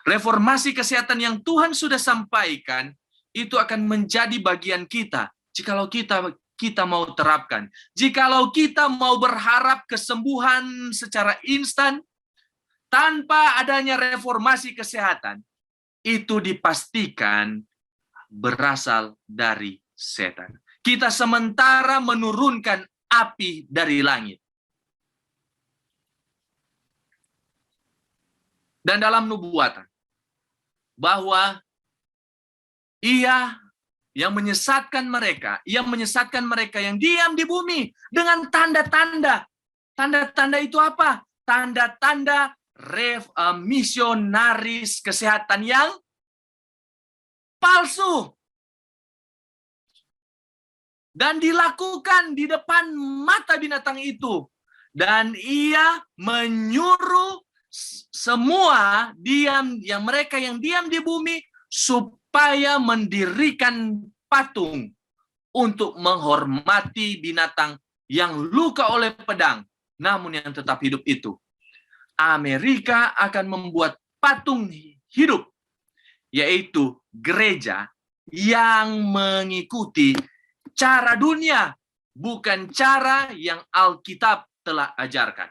S1: Reformasi kesehatan yang Tuhan sudah sampaikan, itu akan menjadi bagian kita, jikalau kita mau terapkan. Jikalau kita mau berharap kesembuhan secara instan, tanpa adanya reformasi kesehatan, itu dipastikan berasal dari setan. Kita sementara menurunkan api dari langit. Dan dalam nubuatan, bahwa ia yang menyesatkan mereka yang diam di bumi dengan tanda-tanda. Tanda-tanda itu apa? Tanda-tanda misionaris kesehatan yang palsu. Dan dilakukan di depan mata binatang itu. Dan ia menyuruh semua mereka yang diam di bumi supaya mendirikan patung untuk menghormati binatang yang luka oleh pedang, namun yang tetap hidup itu. Amerika akan membuat patung hidup, yaitu gereja yang mengikuti cara dunia, bukan cara yang Alkitab telah ajarkan.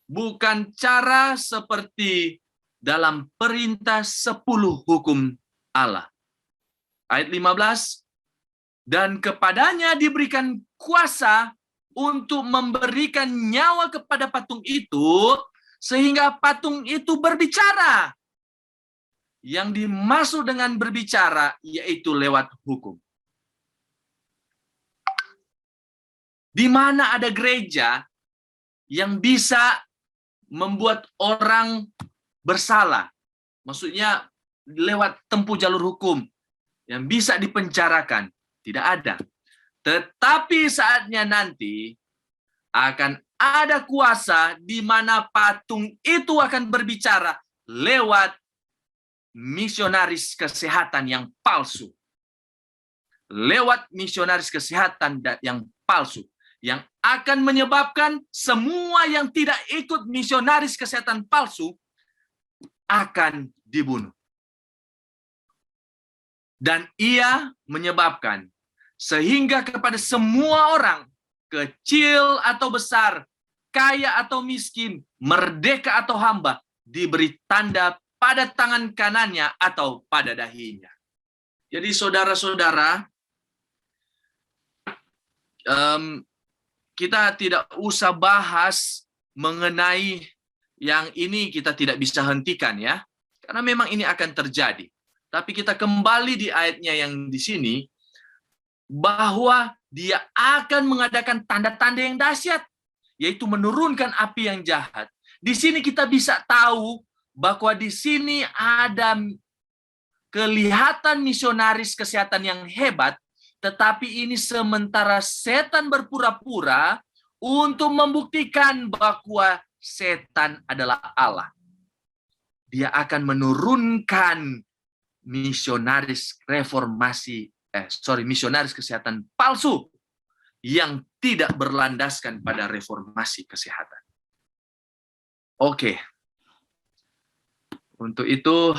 S1: Bukan cara seperti dalam perintah 10 hukum Allah. Ayat 15, dan kepadanya diberikan kuasa untuk memberikan nyawa kepada patung itu, sehingga patung itu berbicara. Yang dimaksud dengan berbicara, yaitu lewat hukum. Di mana ada gereja yang bisa membuat orang bersalah, maksudnya lewat tempuh jalur hukum yang bisa dipenjarakan, tidak ada. Tetapi saatnya nanti akan ada kuasa di mana patung itu akan berbicara lewat misionaris kesehatan yang palsu. Lewat misionaris kesehatan yang palsu. Yang akan menyebabkan semua yang tidak ikut misionaris kesehatan palsu akan dibunuh. Dan ia menyebabkan sehingga kepada semua orang, kecil atau besar, kaya atau miskin, merdeka atau hamba, diberi tanda pada tangan kanannya atau pada dahinya. Jadi saudara-saudara, kita tidak usah bahas mengenai yang ini, kita tidak bisa hentikan ya. Karena memang ini akan terjadi. Tapi kita kembali di ayatnya yang di sini, bahwa dia akan mengadakan tanda-tanda yang dahsyat, yaitu menurunkan api yang jahat. Di sini kita bisa tahu bahwa di sini ada kelihatan misionaris kesehatan yang hebat, tetapi ini sementara setan berpura-pura untuk membuktikan bahwa setan adalah Allah. Dia akan menurunkan misionaris misionaris kesehatan palsu yang tidak berlandaskan pada reformasi kesehatan. Oke. Untuk itu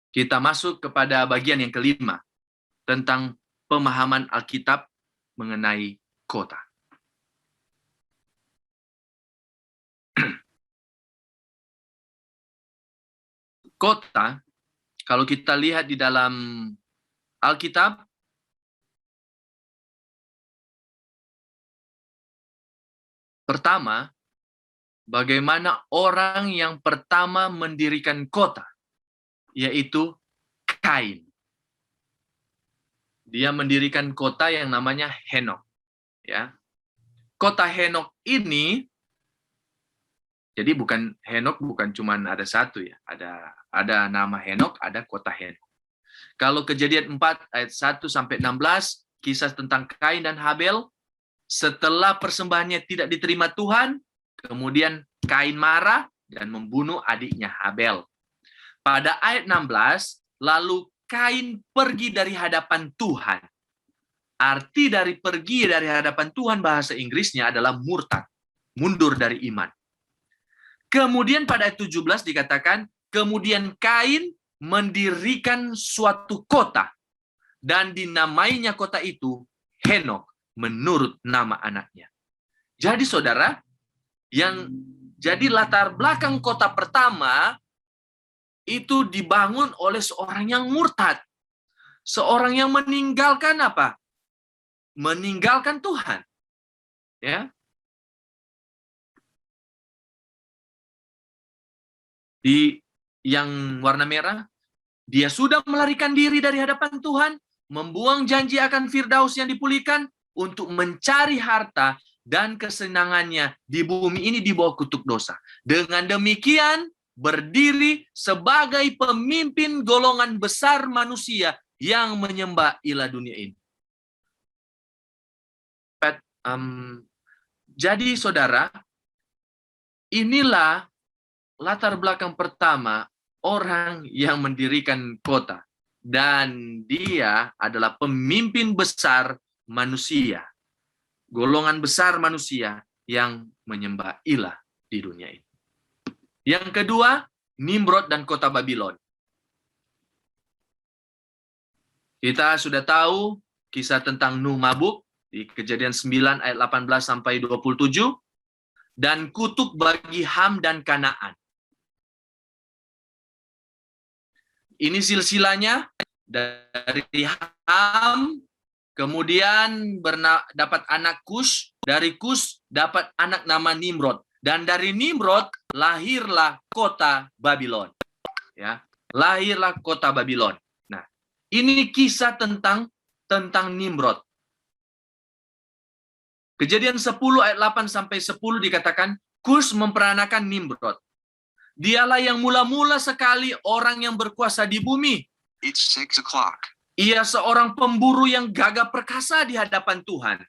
S1: kita masuk kepada bagian yang kelima tentang pemahaman Alkitab mengenai kota. Kota, kalau kita lihat di dalam Alkitab, pertama, bagaimana orang yang pertama mendirikan kota, yaitu Kain. Dia mendirikan kota yang namanya Henok. Ya. Kota Henok ini, jadi Henok bukan cuma ada satu ya, ada nama Henok, ada kota Henok. Kalau Kejadian 4 ayat 1 sampai 16, kisah tentang Kain dan Habel, setelah persembahannya tidak diterima Tuhan, kemudian Kain marah dan membunuh adiknya Habel. Pada ayat 16, lalu Kain pergi dari hadapan Tuhan. Arti dari pergi dari hadapan Tuhan bahasa Inggrisnya adalah murtad, mundur dari iman. Kemudian pada ayat 17 dikatakan, kemudian Kain mendirikan suatu kota dan dinamainya kota itu Henok menurut nama anaknya. Jadi saudara, yang jadi latar belakang kota pertama itu dibangun oleh seorang yang murtad. Seorang yang meninggalkan apa? Meninggalkan Tuhan. Ya. Di yang warna merah, dia sudah melarikan diri dari hadapan Tuhan, membuang janji akan Firdaus yang dipulihkan untuk mencari harta dan kesenangannya di bumi ini di bawah kutuk dosa. Dengan demikian, berdiri sebagai pemimpin golongan besar manusia yang menyembah ilah dunia ini. Jadi saudara, inilah latar belakang pertama orang yang mendirikan kota. Dan dia adalah pemimpin besar manusia. Golongan besar manusia yang menyembah ilah di dunia ini. Yang kedua, Nimrod dan kota Babylon. Kita sudah tahu kisah tentang Nuh mabuk di Kejadian 9 ayat 18 sampai 27 dan kutuk bagi Ham dan Kanaan. Ini silsilahnya dari Ham, kemudian dapat anak Kush, dari Kush dapat anak nama Nimrod, dan dari Nimrod lahirlah kota Babylon. Ya, lahirlah kota Babylon. Nah, ini kisah tentang Nimrod. Kejadian 10 ayat 8 sampai 10 dikatakan Kush memperanakan Nimrod. Dialah yang mula-mula sekali orang yang berkuasa di bumi.
S3: It's 6 o'clock.
S1: Ia seorang pemburu yang gagah perkasa di hadapan Tuhan.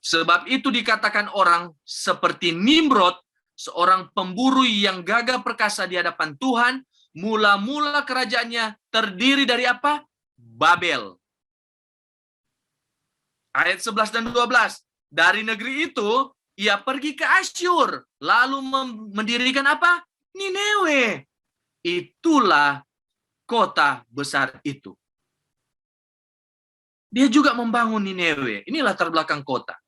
S1: Sebab itu dikatakan orang seperti Nimrod, seorang pemburu yang gagah perkasa di hadapan Tuhan, mula-mula kerajaannya terdiri dari apa? Babel. Ayat 11 dan 12. Dari negeri itu, ia pergi ke Asyur, lalu mendirikan apa? Nineve. Itulah kota besar itu. Dia juga membangun Nineve. Ini latar belakang kota.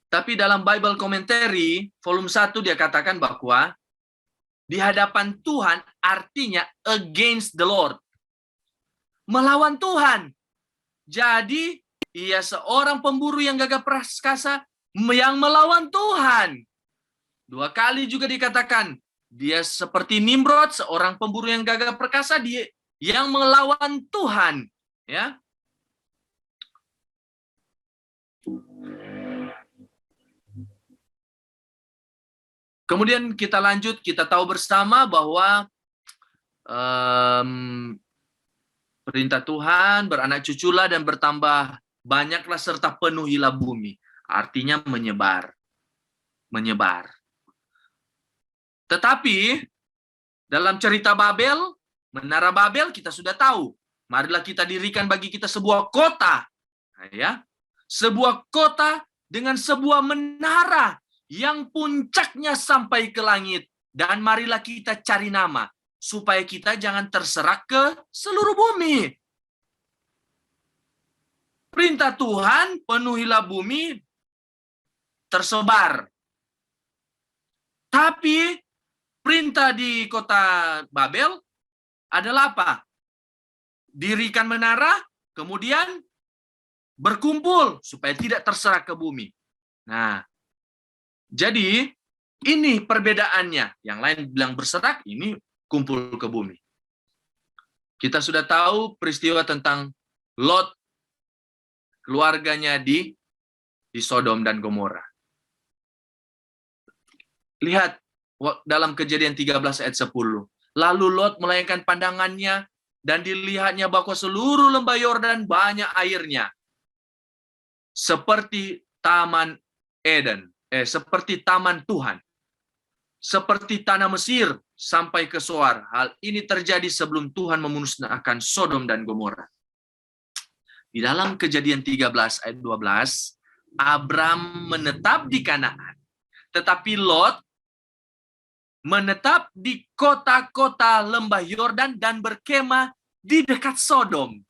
S1: Tapi dalam Bible Commentary, volume 1 dia katakan bahwa di hadapan Tuhan artinya against the Lord. Melawan Tuhan. Jadi, ia seorang pemburu yang gagah perkasa yang melawan Tuhan. 2 kali juga dikatakan, dia seperti Nimrod, seorang pemburu yang gagah perkasa yang melawan Tuhan. Ya. Kemudian kita lanjut, kita tahu bersama bahwa perintah Tuhan, beranak cuculah dan bertambah banyaklah serta penuhilah bumi. Artinya menyebar. Menyebar. Tetapi dalam cerita Babel, menara Babel kita sudah tahu. Marilah kita dirikan bagi kita sebuah kota. Ya. Sebuah kota dengan sebuah menara yang puncaknya sampai ke langit. Dan marilah kita cari nama, supaya kita jangan terserak ke seluruh bumi. Perintah Tuhan, penuhilah bumi, tersebar. Tapi, perintah di kota Babel adalah apa? Dirikan menara, kemudian berkumpul, supaya tidak terserak ke bumi. Nah, jadi, ini perbedaannya. Yang lain bilang berserak, ini kumpul ke bumi. Kita sudah tahu peristiwa tentang Lot, keluarganya di Sodom dan Gomora. Lihat dalam Kejadian 13 ayat 10. Lalu Lot melayangkan pandangannya dan dilihatnya bahwa seluruh lembah Yordan banyak airnya. Seperti taman Eden. Seperti taman Tuhan. Seperti tanah Mesir sampai ke Soar. Hal ini terjadi sebelum Tuhan memusnahkan Sodom dan Gomora. Di dalam Kejadian 13 ayat 12, Abram menetap di Kanaan. Tetapi Lot menetap di kota-kota lembah Yordan dan berkemah di dekat Sodom.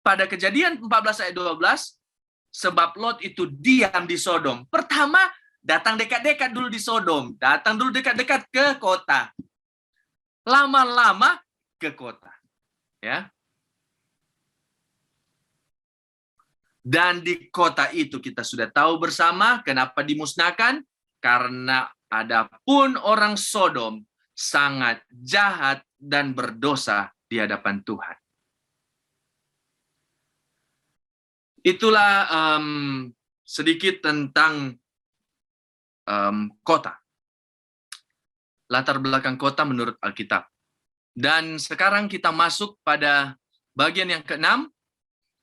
S1: Pada Kejadian 14 ayat 12, sebab Lot itu diam di Sodom. Pertama, datang dekat-dekat dulu di Sodom. Datang dulu dekat-dekat ke kota. Lama-lama ke kota. Ya. Dan di kota itu kita sudah tahu bersama kenapa dimusnahkan. Karena adapun orang Sodom sangat jahat dan berdosa di hadapan Tuhan. Itulah sedikit tentang kota. Latar belakang kota menurut Alkitab. Dan sekarang kita masuk pada bagian yang ke-6,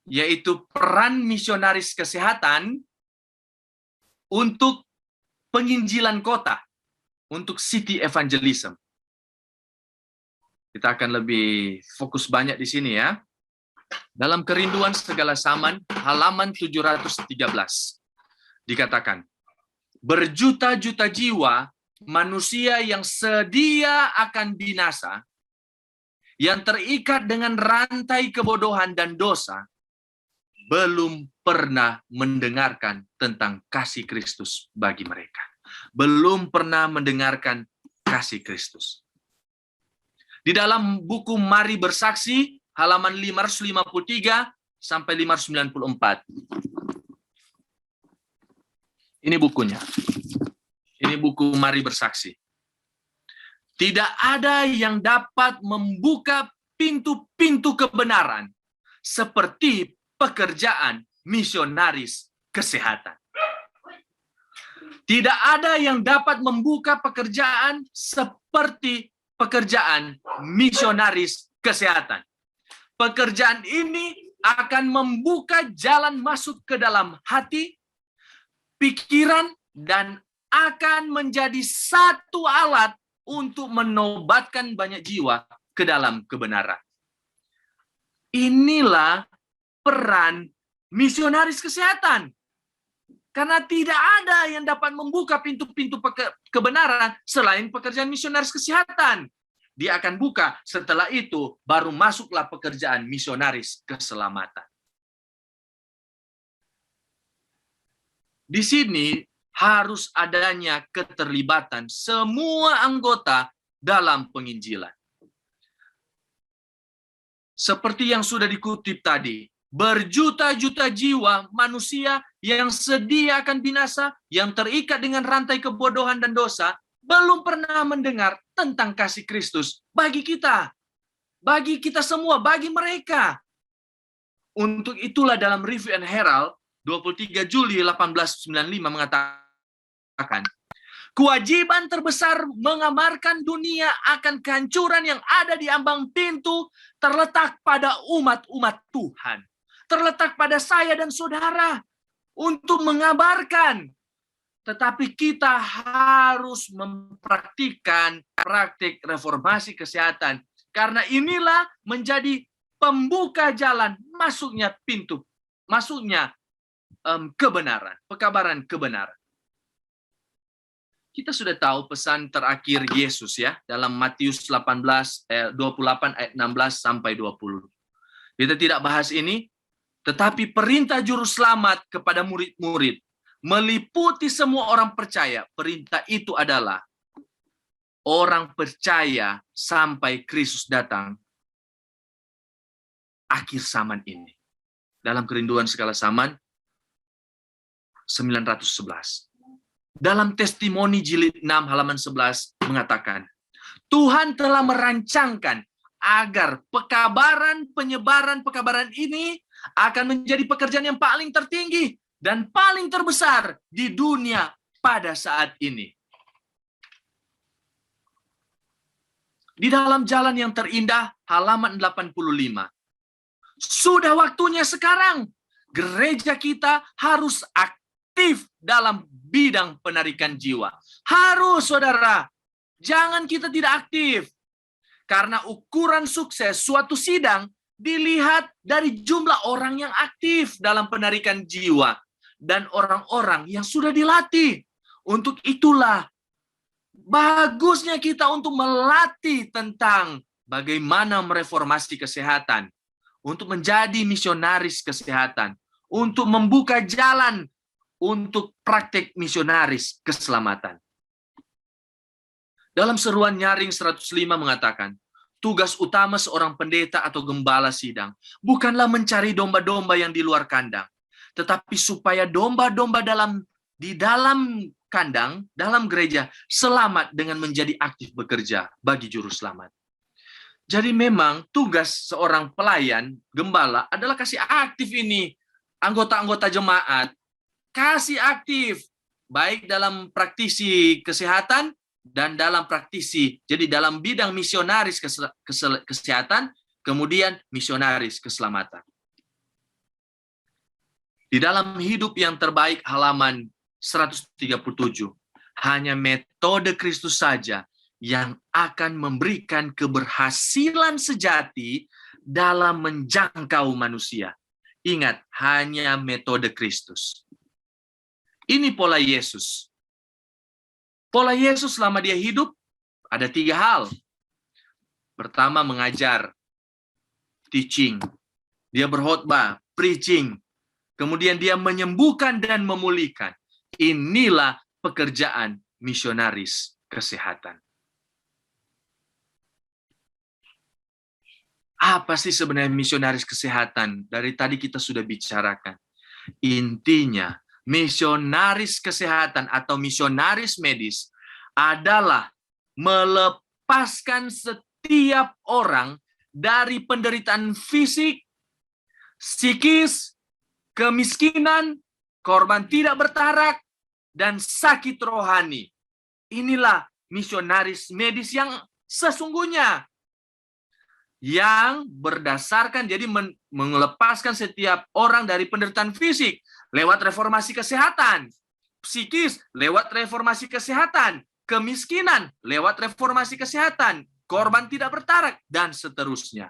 S1: yaitu peran misionaris kesehatan untuk penginjilan kota, untuk city evangelism. Kita akan lebih fokus banyak di sini ya. Dalam Kerinduan Segala Zaman, halaman 713, dikatakan, berjuta-juta jiwa manusia yang sedia akan binasa, yang terikat dengan rantai kebodohan dan dosa, belum pernah mendengarkan tentang kasih Kristus bagi mereka. Belum pernah mendengarkan kasih Kristus. Di dalam buku Mari Bersaksi, halaman 553 sampai 594. Ini bukunya. Ini buku Mari Bersaksi. Tidak ada yang dapat membuka pintu-pintu kebenaran seperti pekerjaan misionaris kesehatan. Tidak ada yang dapat membuka pekerjaan seperti pekerjaan misionaris kesehatan. Pekerjaan ini akan membuka jalan masuk ke dalam hati, pikiran, dan akan menjadi satu alat untuk menobatkan banyak jiwa ke dalam kebenaran. Inilah peran misionaris kesehatan. Karena tidak ada yang dapat membuka pintu-pintu kebenaran selain pekerjaan misionaris kesehatan. Dia akan buka, setelah itu baru masuklah pekerjaan misionaris keselamatan. Di sini harus adanya keterlibatan semua anggota dalam penginjilan. Seperti yang sudah dikutip tadi, berjuta-juta jiwa manusia yang sedia akan binasa, yang terikat dengan rantai kebodohan dan dosa, belum pernah mendengar tentang kasih Kristus bagi kita semua, bagi mereka. Untuk itulah dalam Review and Herald 23 Juli 1895 mengatakan, kewajiban terbesar mengamarkan dunia akan kehancuran yang ada di ambang pintu terletak pada umat-umat Tuhan. Terletak pada saya dan saudara untuk mengabarkan. Tetapi kita harus mempraktikkan praktik reformasi kesehatan. Karena inilah menjadi pembuka jalan masuknya pintu, masuknya kebenaran, pekabaran kebenaran. Kita sudah tahu pesan terakhir Yesus ya, dalam Matius 28 ayat 16 sampai 20. Kita tidak bahas ini, tetapi perintah juru selamat kepada murid-murid meliputi semua orang percaya. Perintah itu adalah orang percaya sampai Kristus datang akhir zaman ini. Dalam Kerinduan Segala Zaman 911. Dalam Testimoni jilid 6 halaman 11 mengatakan, Tuhan telah merancangkan agar penyebaran pekabaran ini akan menjadi pekerjaan yang paling tertinggi dan paling terbesar di dunia pada saat ini. Di dalam Jalan yang Terindah, halaman 85. Sudah waktunya sekarang. Gereja kita harus aktif dalam bidang penarikan jiwa. Harus, saudara. Jangan kita tidak aktif. Karena ukuran sukses suatu sidang dilihat dari jumlah orang yang aktif dalam penarikan jiwa. Dan orang-orang yang sudah dilatih. Untuk itulah bagusnya kita untuk melatih tentang bagaimana mereformasi kesehatan. Untuk menjadi misionaris kesehatan. Untuk membuka jalan untuk praktek misionaris keselamatan. Dalam seruan nyaring 105 mengatakan, tugas utama seorang pendeta atau gembala sidang bukanlah mencari domba-domba yang di luar kandang, tetapi supaya domba-domba di dalam kandang, dalam gereja, selamat dengan menjadi aktif bekerja bagi juru selamat. Jadi memang tugas seorang pelayan, gembala, adalah kasih aktif ini, anggota-anggota jemaat, kasih aktif, baik dalam praktisi kesehatan, dan dalam praktisi, jadi dalam bidang misionaris kesehatan, kemudian misionaris keselamatan. Di dalam Hidup yang Terbaik halaman 137, hanya metode Kristus saja yang akan memberikan keberhasilan sejati dalam menjangkau manusia. Ingat, hanya metode Kristus. Ini pola Yesus. Pola Yesus selama dia hidup ada 3 hal. Pertama, mengajar, teaching. Dia berkhotbah, preaching. Kemudian dia menyembuhkan dan memulihkan. Inilah pekerjaan misionaris kesehatan. Apa sih sebenarnya misionaris kesehatan? Dari tadi kita sudah bicarakan. Intinya, misionaris kesehatan atau misionaris medis adalah melepaskan setiap orang dari penderitaan fisik, psikis, kemiskinan, korban tidak bertarak, dan sakit rohani. Inilah misionaris medis yang sesungguhnya, yang berdasarkan jadi melepaskan setiap orang dari penderitaan fisik lewat reformasi kesehatan, psikis lewat reformasi kesehatan, kemiskinan lewat reformasi kesehatan, korban tidak bertarak, dan seterusnya.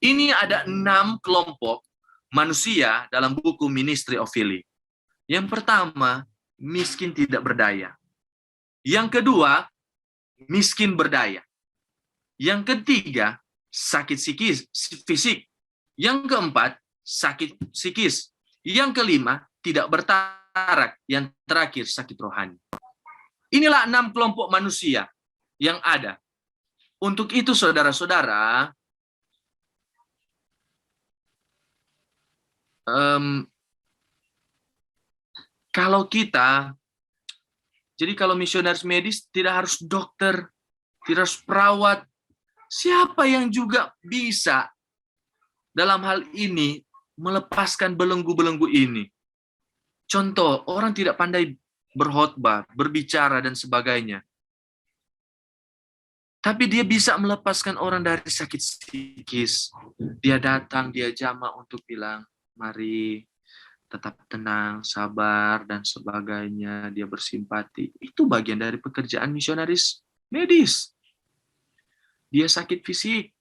S1: Ini ada 6 kelompok manusia dalam buku Ministry of Healing. Yang pertama, miskin tidak berdaya. Yang kedua, miskin berdaya. Yang ketiga, sakit fisik. Yang keempat, sakit psikis. Yang kelima, tidak bertarak. Yang terakhir, sakit rohani. Inilah 6 kelompok manusia yang ada. Untuk itu, saudara-saudara, kalau kita, jadi kalau misionaris medis tidak harus dokter, tidak harus perawat, siapa yang juga bisa dalam hal ini melepaskan belenggu-belenggu ini? Contoh, orang tidak pandai berkhotbah, berbicara, dan sebagainya. Tapi dia bisa melepaskan orang dari sakit psikis. Dia datang, dia jamaah untuk bilang, mari tetap tenang, sabar, dan sebagainya. Dia bersimpati. Itu bagian dari pekerjaan misionaris medis. Dia sakit fisik.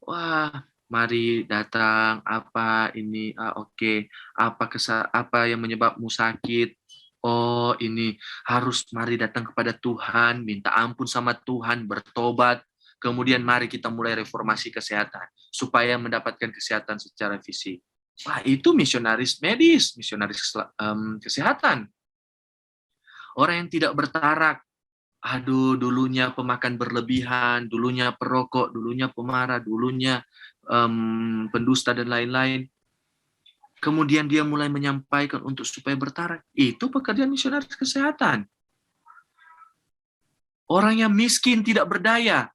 S1: Wah, mari datang, apa ini, oke. Apa yang menyebabmu sakit? Oh, ini harus mari datang kepada Tuhan, minta ampun sama Tuhan, bertobat. Kemudian mari kita mulai reformasi kesehatan supaya mendapatkan kesehatan secara fisik. Wah, itu misionaris medis, misionaris kesehatan. Orang yang tidak bertarak, aduh, dulunya pemakan berlebihan, dulunya perokok, dulunya pemarah, dulunya pendusta dan lain-lain. Kemudian dia mulai menyampaikan untuk supaya bertarak. Itu pekerjaan misionaris kesehatan. Orang yang miskin tidak berdaya.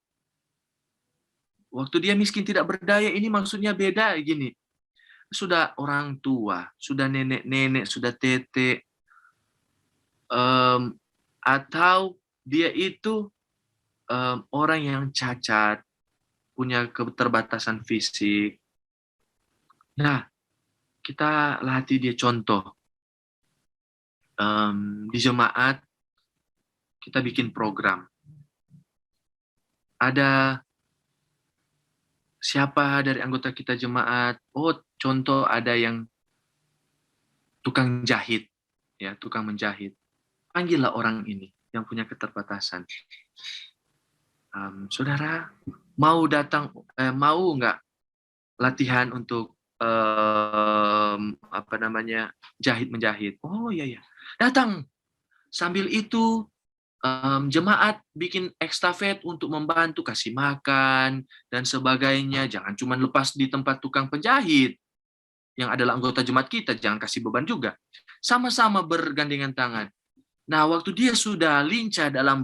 S1: Waktu dia miskin tidak berdaya, ini maksudnya beda gini. Sudah orang tua, sudah nenek-nenek, sudah tete, atau dia itu orang yang cacat, punya keterbatasan fisik. Nah, kita latih dia contoh. Di jemaat, kita bikin program. Ada siapa dari anggota kita jemaat, contoh ada yang tukang jahit, ya, tukang menjahit. Panggillah orang ini yang punya keterbatasan. Saudara, mau datang, mau nggak latihan untuk jahit menjahit? Oh iya, datang. Sambil itu jemaat bikin estafet untuk membantu kasih makan dan sebagainya. Jangan cuma lepas di tempat tukang penjahit yang adalah anggota jemaat kita, jangan kasih beban juga. Sama-sama bergandengan tangan. Nah, waktu dia sudah lincah dalam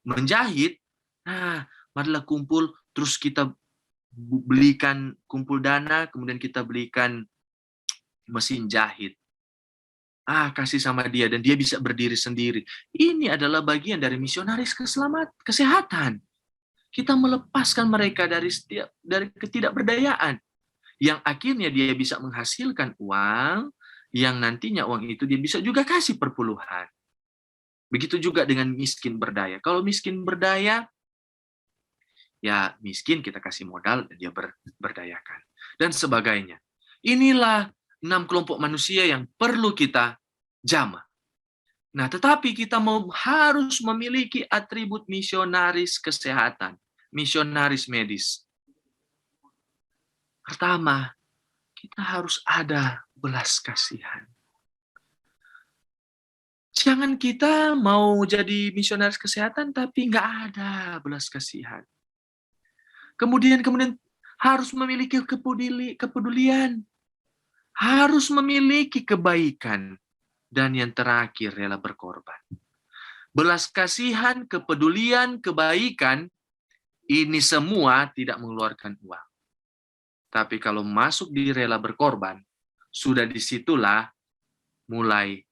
S1: menjahit, nah, marilah kumpul, terus kita belikan, kumpul dana, kemudian kita belikan mesin jahit. Kasih sama dia, dan dia bisa berdiri sendiri. Ini adalah bagian dari misionaris kesehatan. Kita melepaskan mereka dari ketidakberdayaan, yang akhirnya dia bisa menghasilkan uang, yang nantinya uang itu dia bisa juga kasih perpuluhan. Begitu juga dengan miskin berdaya. Kalau miskin berdaya, ya miskin kita kasih modal dan dia berdayakan. Dan sebagainya. Inilah 6 kelompok manusia yang perlu kita jamah. Nah, tetapi kita harus memiliki atribut misionaris kesehatan, misionaris medis. Pertama, kita harus ada belas kasihan. Jangan kita mau jadi misionaris kesehatan tapi nggak ada belas kasihan. Kemudian harus memiliki kepedulian, harus memiliki kebaikan, dan yang terakhir rela berkorban. Belas kasihan, kepedulian, kebaikan, ini semua tidak mengeluarkan uang. Tapi kalau masuk di rela berkorban, sudah disitulah mulai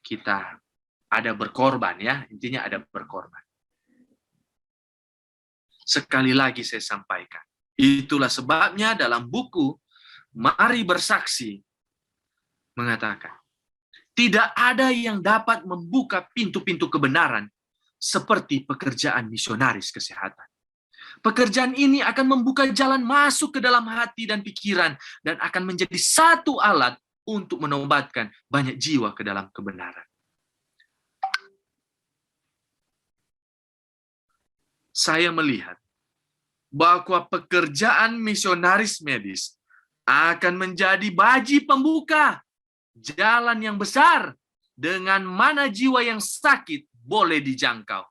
S1: kita ada berkorban ya, intinya ada berkorban. Sekali lagi saya sampaikan, itulah sebabnya dalam buku Mari Bersaksi mengatakan, tidak ada yang dapat membuka pintu-pintu kebenaran seperti pekerjaan misionaris kesehatan. Pekerjaan ini akan membuka jalan masuk ke dalam hati dan pikiran dan akan menjadi satu alat untuk menobatkan banyak jiwa ke dalam kebenaran. Saya melihat bahwa pekerjaan misionaris medis akan menjadi baji pembuka jalan yang besar dengan mana jiwa yang sakit boleh dijangkau.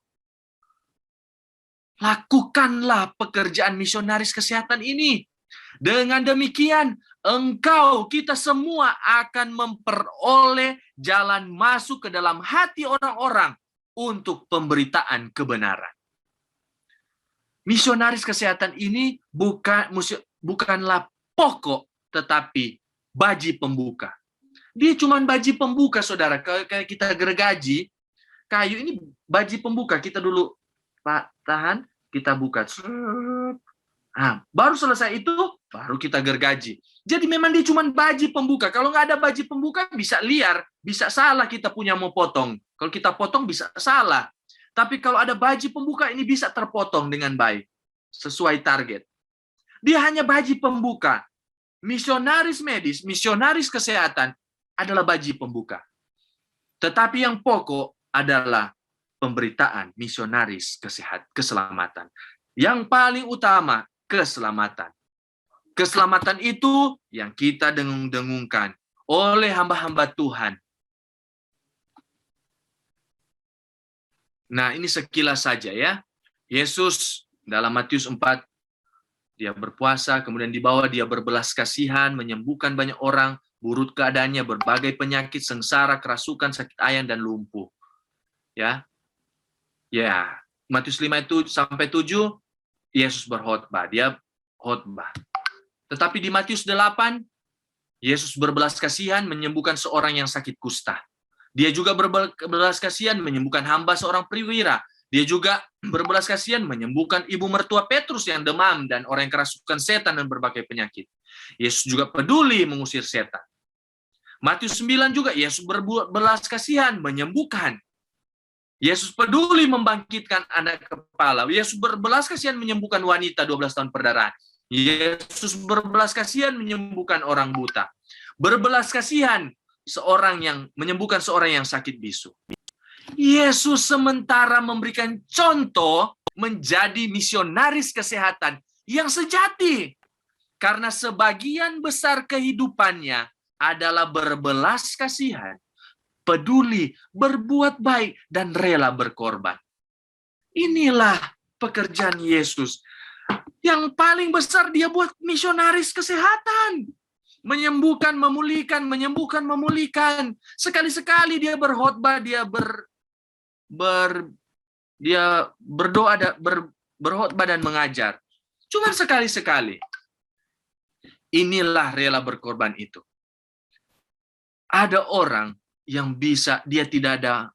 S1: Lakukanlah pekerjaan misionaris kesehatan ini. Dengan demikian, kita semua akan memperoleh jalan masuk ke dalam hati orang-orang untuk pemberitaan kebenaran. Misionaris kesehatan ini bukanlah pokok, tetapi baji pembuka. Dia cuma baji pembuka, saudara. Kayak kita gergaji, kayu ini baji pembuka. Kita dulu, Pak, tahan, kita buka. Nah, baru selesai itu, baru kita gergaji. Jadi memang dia cuma baji pembuka. Kalau nggak ada baji pembuka, bisa liar, bisa salah kita punya mau potong. Kalau kita potong, bisa salah. Tapi kalau ada baji pembuka, ini bisa terpotong dengan baik. Sesuai target. Dia hanya baji pembuka. Misionaris medis, misionaris kesehatan adalah baji pembuka. Tetapi yang pokok adalah pemberitaan misionaris keselamatan. Yang paling utama, keselamatan. Keselamatan itu yang kita dengung-dengungkan oleh hamba-hamba Tuhan. Nah, ini sekilas saja ya. Yesus dalam Matius 4, dia berpuasa, kemudian di bawah dia berbelas kasihan, menyembuhkan banyak orang, buruk keadaannya, berbagai penyakit, sengsara, kerasukan, sakit ayan, dan lumpuh. Ya, Matius 5 itu sampai 7, Yesus berkhotbah, dia khotbah. Tetapi di Matius 8, Yesus berbelas kasihan menyembuhkan seorang yang sakit kusta. Dia juga berbelas kasihan menyembuhkan hamba seorang perwira. Dia juga berbelas kasihan menyembuhkan ibu mertua Petrus yang demam dan orang yang kerasukan setan dan berbagai penyakit. Yesus juga peduli mengusir setan. Matius 9 juga Yesus berbelas kasihan menyembuhkan. Yesus peduli membangkitkan anak kepala. Yesus berbelas kasihan menyembuhkan wanita 12 tahun perdarahan. Yesus berbelas kasihan menyembuhkan orang buta. Berbelas kasihan menyembuhkan seorang yang sakit bisu. Yesus sementara memberikan contoh menjadi misionaris kesehatan yang sejati. Karena sebagian besar kehidupannya adalah berbelas kasihan, peduli, berbuat baik, dan rela berkorban. Inilah pekerjaan Yesus. Yang paling besar dia buat misionaris kesehatan. Menyembuhkan, memulihkan, menyembuhkan, memulihkan. Sekali-sekali dia berkhotbah, dia berdoa, berkhotbah dan mengajar. Cuma sekali-sekali. Inilah rela berkorban itu. Ada orang yang dia tidak ada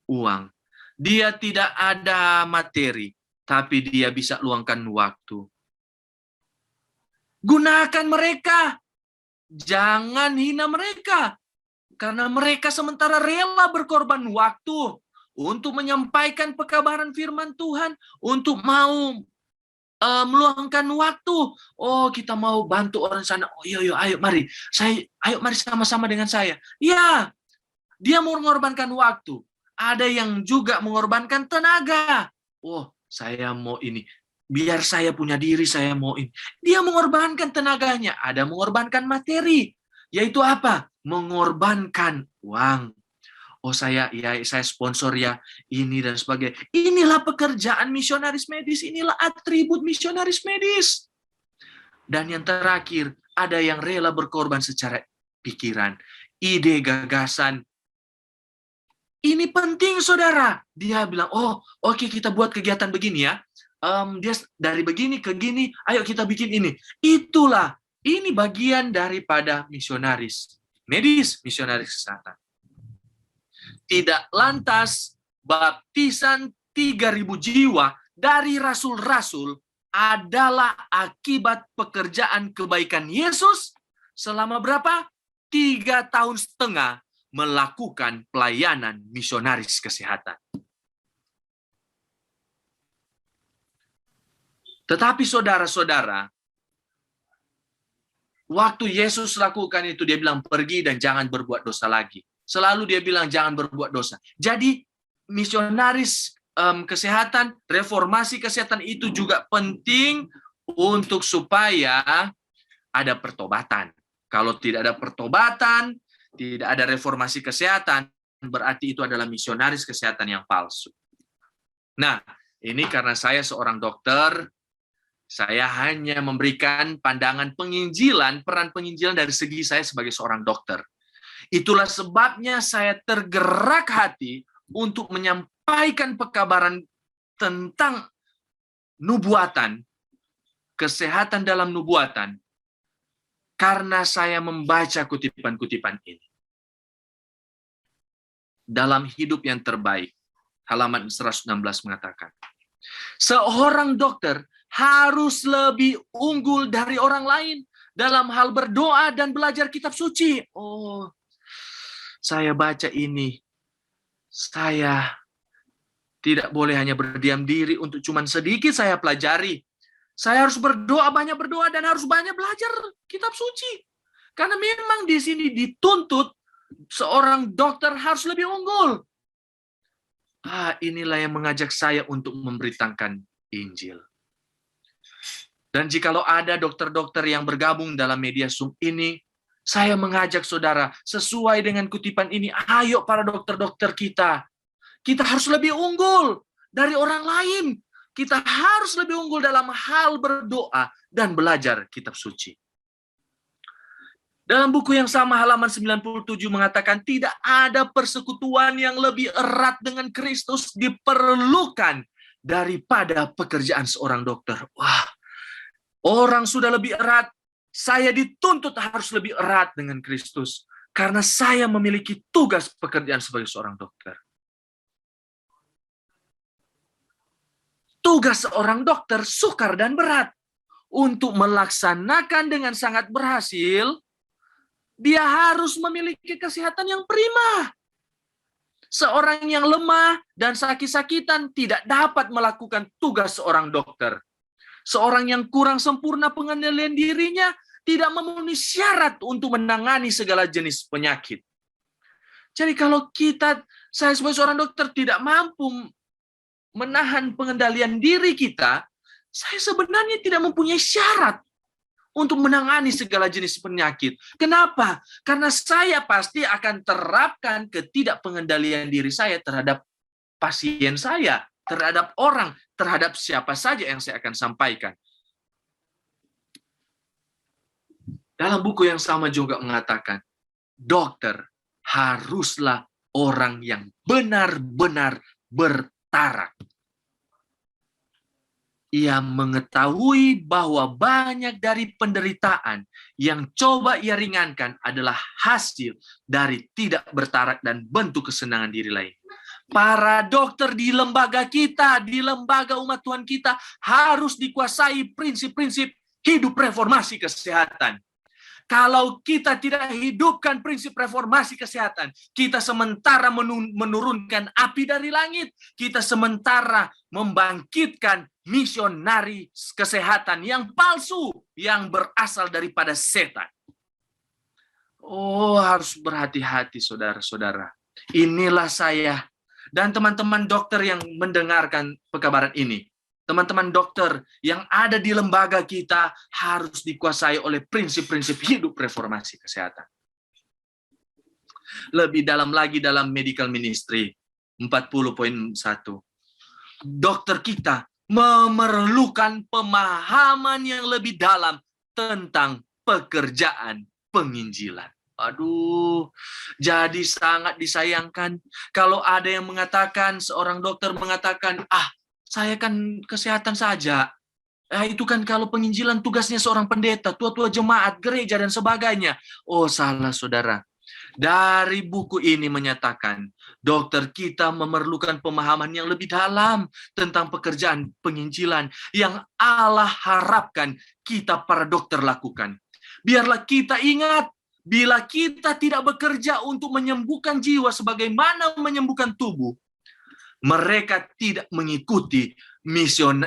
S1: uang, dia tidak ada materi, tapi dia bisa luangkan waktu. Gunakan mereka. Jangan hina mereka. Karena mereka sementara rela berkorban waktu untuk menyampaikan pekabaran firman Tuhan, untuk mau meluangkan waktu. Oh, kita mau bantu orang sana. Oh, ayo mari. Ayo mari sama-sama dengan saya. Ya, dia mau mengorbankan waktu. Ada yang juga mengorbankan tenaga. Oh, saya mau ini. Biar saya punya diri, saya mau ini. Dia mengorbankan tenaganya. Ada mengorbankan materi. Yaitu apa? Mengorbankan uang. Oh, saya sponsor ya, ini dan sebagainya. Inilah pekerjaan misionaris medis. Inilah atribut misionaris medis. Dan yang terakhir, ada yang rela berkorban secara pikiran, ide, gagasan. Ini penting, saudara. Dia bilang, oh, oke, kita buat kegiatan begini ya. Dia dari begini ke gini, ayo kita bikin ini. Itulah, ini bagian daripada misionaris medis, misionaris kesehatan. Tidak lantas baptisan 3.000 jiwa dari rasul-rasul adalah akibat pekerjaan kebaikan Yesus selama berapa? 3,5 tahun melakukan pelayanan misionaris kesehatan. Tetapi saudara-saudara, waktu Yesus lakukan itu, dia bilang pergi dan jangan berbuat dosa lagi. Selalu dia bilang jangan berbuat dosa. Jadi misionaris kesehatan, reformasi kesehatan itu juga penting untuk supaya ada pertobatan. Kalau tidak ada pertobatan, tidak ada reformasi kesehatan, berarti itu adalah misionaris kesehatan yang palsu. Nah, ini karena saya seorang dokter, saya hanya memberikan pandangan penginjilan, peran penginjilan dari segi saya sebagai seorang dokter. Itulah sebabnya saya tergerak hati untuk menyampaikan pekabaran tentang nubuatan, kesehatan dalam nubuatan, karena saya membaca kutipan-kutipan ini. Dalam Hidup yang Terbaik, halaman 116 mengatakan, seorang dokter harus lebih unggul dari orang lain dalam hal berdoa dan belajar kitab suci. Oh, saya baca ini. Saya tidak boleh hanya berdiam diri untuk cuman sedikit saya pelajari. Saya harus berdoa, banyak berdoa, dan harus banyak belajar kitab suci. Karena memang di sini dituntut seorang dokter harus lebih unggul. Inilah yang mengajak saya untuk memberitakan Injil. Dan jikalau ada dokter-dokter yang bergabung dalam media Zoom ini, saya mengajak saudara, sesuai dengan kutipan ini, ayo para dokter-dokter kita. Kita harus lebih unggul dari orang lain. Kita harus lebih unggul dalam hal berdoa dan belajar kitab suci. Dalam buku yang sama halaman 97 mengatakan tidak ada persekutuan yang lebih erat dengan Kristus diperlukan daripada pekerjaan seorang dokter. Wah, orang sudah lebih erat, saya dituntut harus lebih erat dengan Kristus karena saya memiliki tugas pekerjaan sebagai seorang dokter. Tugas seorang dokter sukar dan berat. Untuk melaksanakan dengan sangat berhasil, dia harus memiliki kesehatan yang prima. Seorang yang lemah dan sakit-sakitan tidak dapat melakukan tugas seorang dokter. Seorang yang kurang sempurna pengendalian dirinya tidak memenuhi syarat untuk menangani segala jenis penyakit. Jadi kalau saya sebagai seorang dokter tidak mampu menahan pengendalian diri kita, saya sebenarnya tidak mempunyai syarat untuk menangani segala jenis penyakit. Kenapa? Karena saya pasti akan terapkan ketidakpengendalian diri saya terhadap pasien saya, terhadap orang, terhadap siapa saja yang saya akan sampaikan. Dalam buku yang sama juga mengatakan, dokter haruslah orang yang benar-benar bertarak. Ia mengetahui bahwa banyak dari penderitaan yang coba ia ringankan adalah hasil dari tidak bertarak dan bentuk kesenangan diri lain. Para dokter di lembaga kita, di lembaga umat Tuhan kita, harus dikuasai prinsip-prinsip hidup reformasi kesehatan. Kalau kita tidak hidupkan prinsip reformasi kesehatan, kita sementara menurunkan api dari langit, kita sementara membangkitkan misionaris kesehatan yang palsu, yang berasal daripada setan. Oh, harus berhati-hati saudara-saudara. Inilah saya dan teman-teman dokter yang mendengarkan pekabaran ini. Teman-teman dokter yang ada di lembaga kita harus dikuasai oleh prinsip-prinsip hidup reformasi kesehatan. Lebih dalam lagi dalam medical ministry 40.1. Dokter kita memerlukan pemahaman yang lebih dalam tentang pekerjaan penginjilan. Aduh, jadi sangat disayangkan kalau ada yang mengatakan, seorang dokter mengatakan, saya kan kesehatan saja. Itu kan kalau penginjilan tugasnya seorang pendeta, tua-tua jemaat, gereja, dan sebagainya. Oh, salah saudara. Dari buku ini menyatakan, dokter kita memerlukan pemahaman yang lebih dalam tentang pekerjaan penginjilan yang Allah harapkan kita para dokter lakukan. Biarlah kita ingat, bila kita tidak bekerja untuk menyembuhkan jiwa sebagaimana menyembuhkan tubuh, mereka tidak mengikuti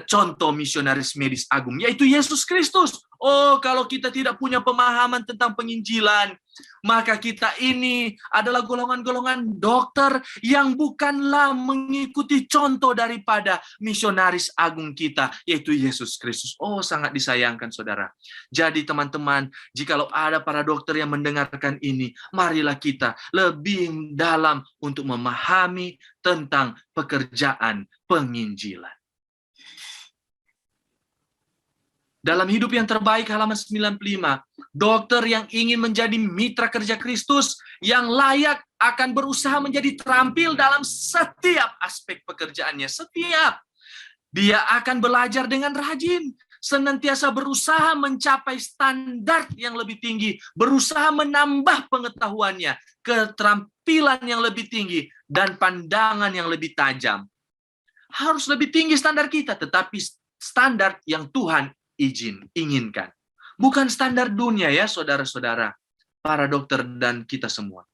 S1: contoh misionaris medis agung, yaitu Yesus Kristus. Oh, kalau kita tidak punya pemahaman tentang penginjilan, maka kita ini adalah golongan-golongan dokter yang bukanlah mengikuti contoh daripada misionaris agung kita, yaitu Yesus Kristus. Oh, sangat disayangkan, saudara. Jadi teman-teman, jikalau ada para dokter yang mendengarkan ini, marilah kita lebih dalam untuk memahami tentang pekerjaan penginjilan. Dalam Hidup yang Terbaik halaman 95, dokter yang ingin menjadi mitra kerja Kristus yang layak akan berusaha menjadi terampil dalam setiap aspek pekerjaannya. Setiap. Dia akan belajar dengan rajin, senantiasa berusaha mencapai standar yang lebih tinggi, berusaha menambah pengetahuannya, keterampilan yang lebih tinggi, dan pandangan yang lebih tajam. Harus lebih tinggi standar kita, tetapi standar yang Tuhan inginkan. Bukan standar dunia ya, saudara-saudara, para dokter dan kita semua.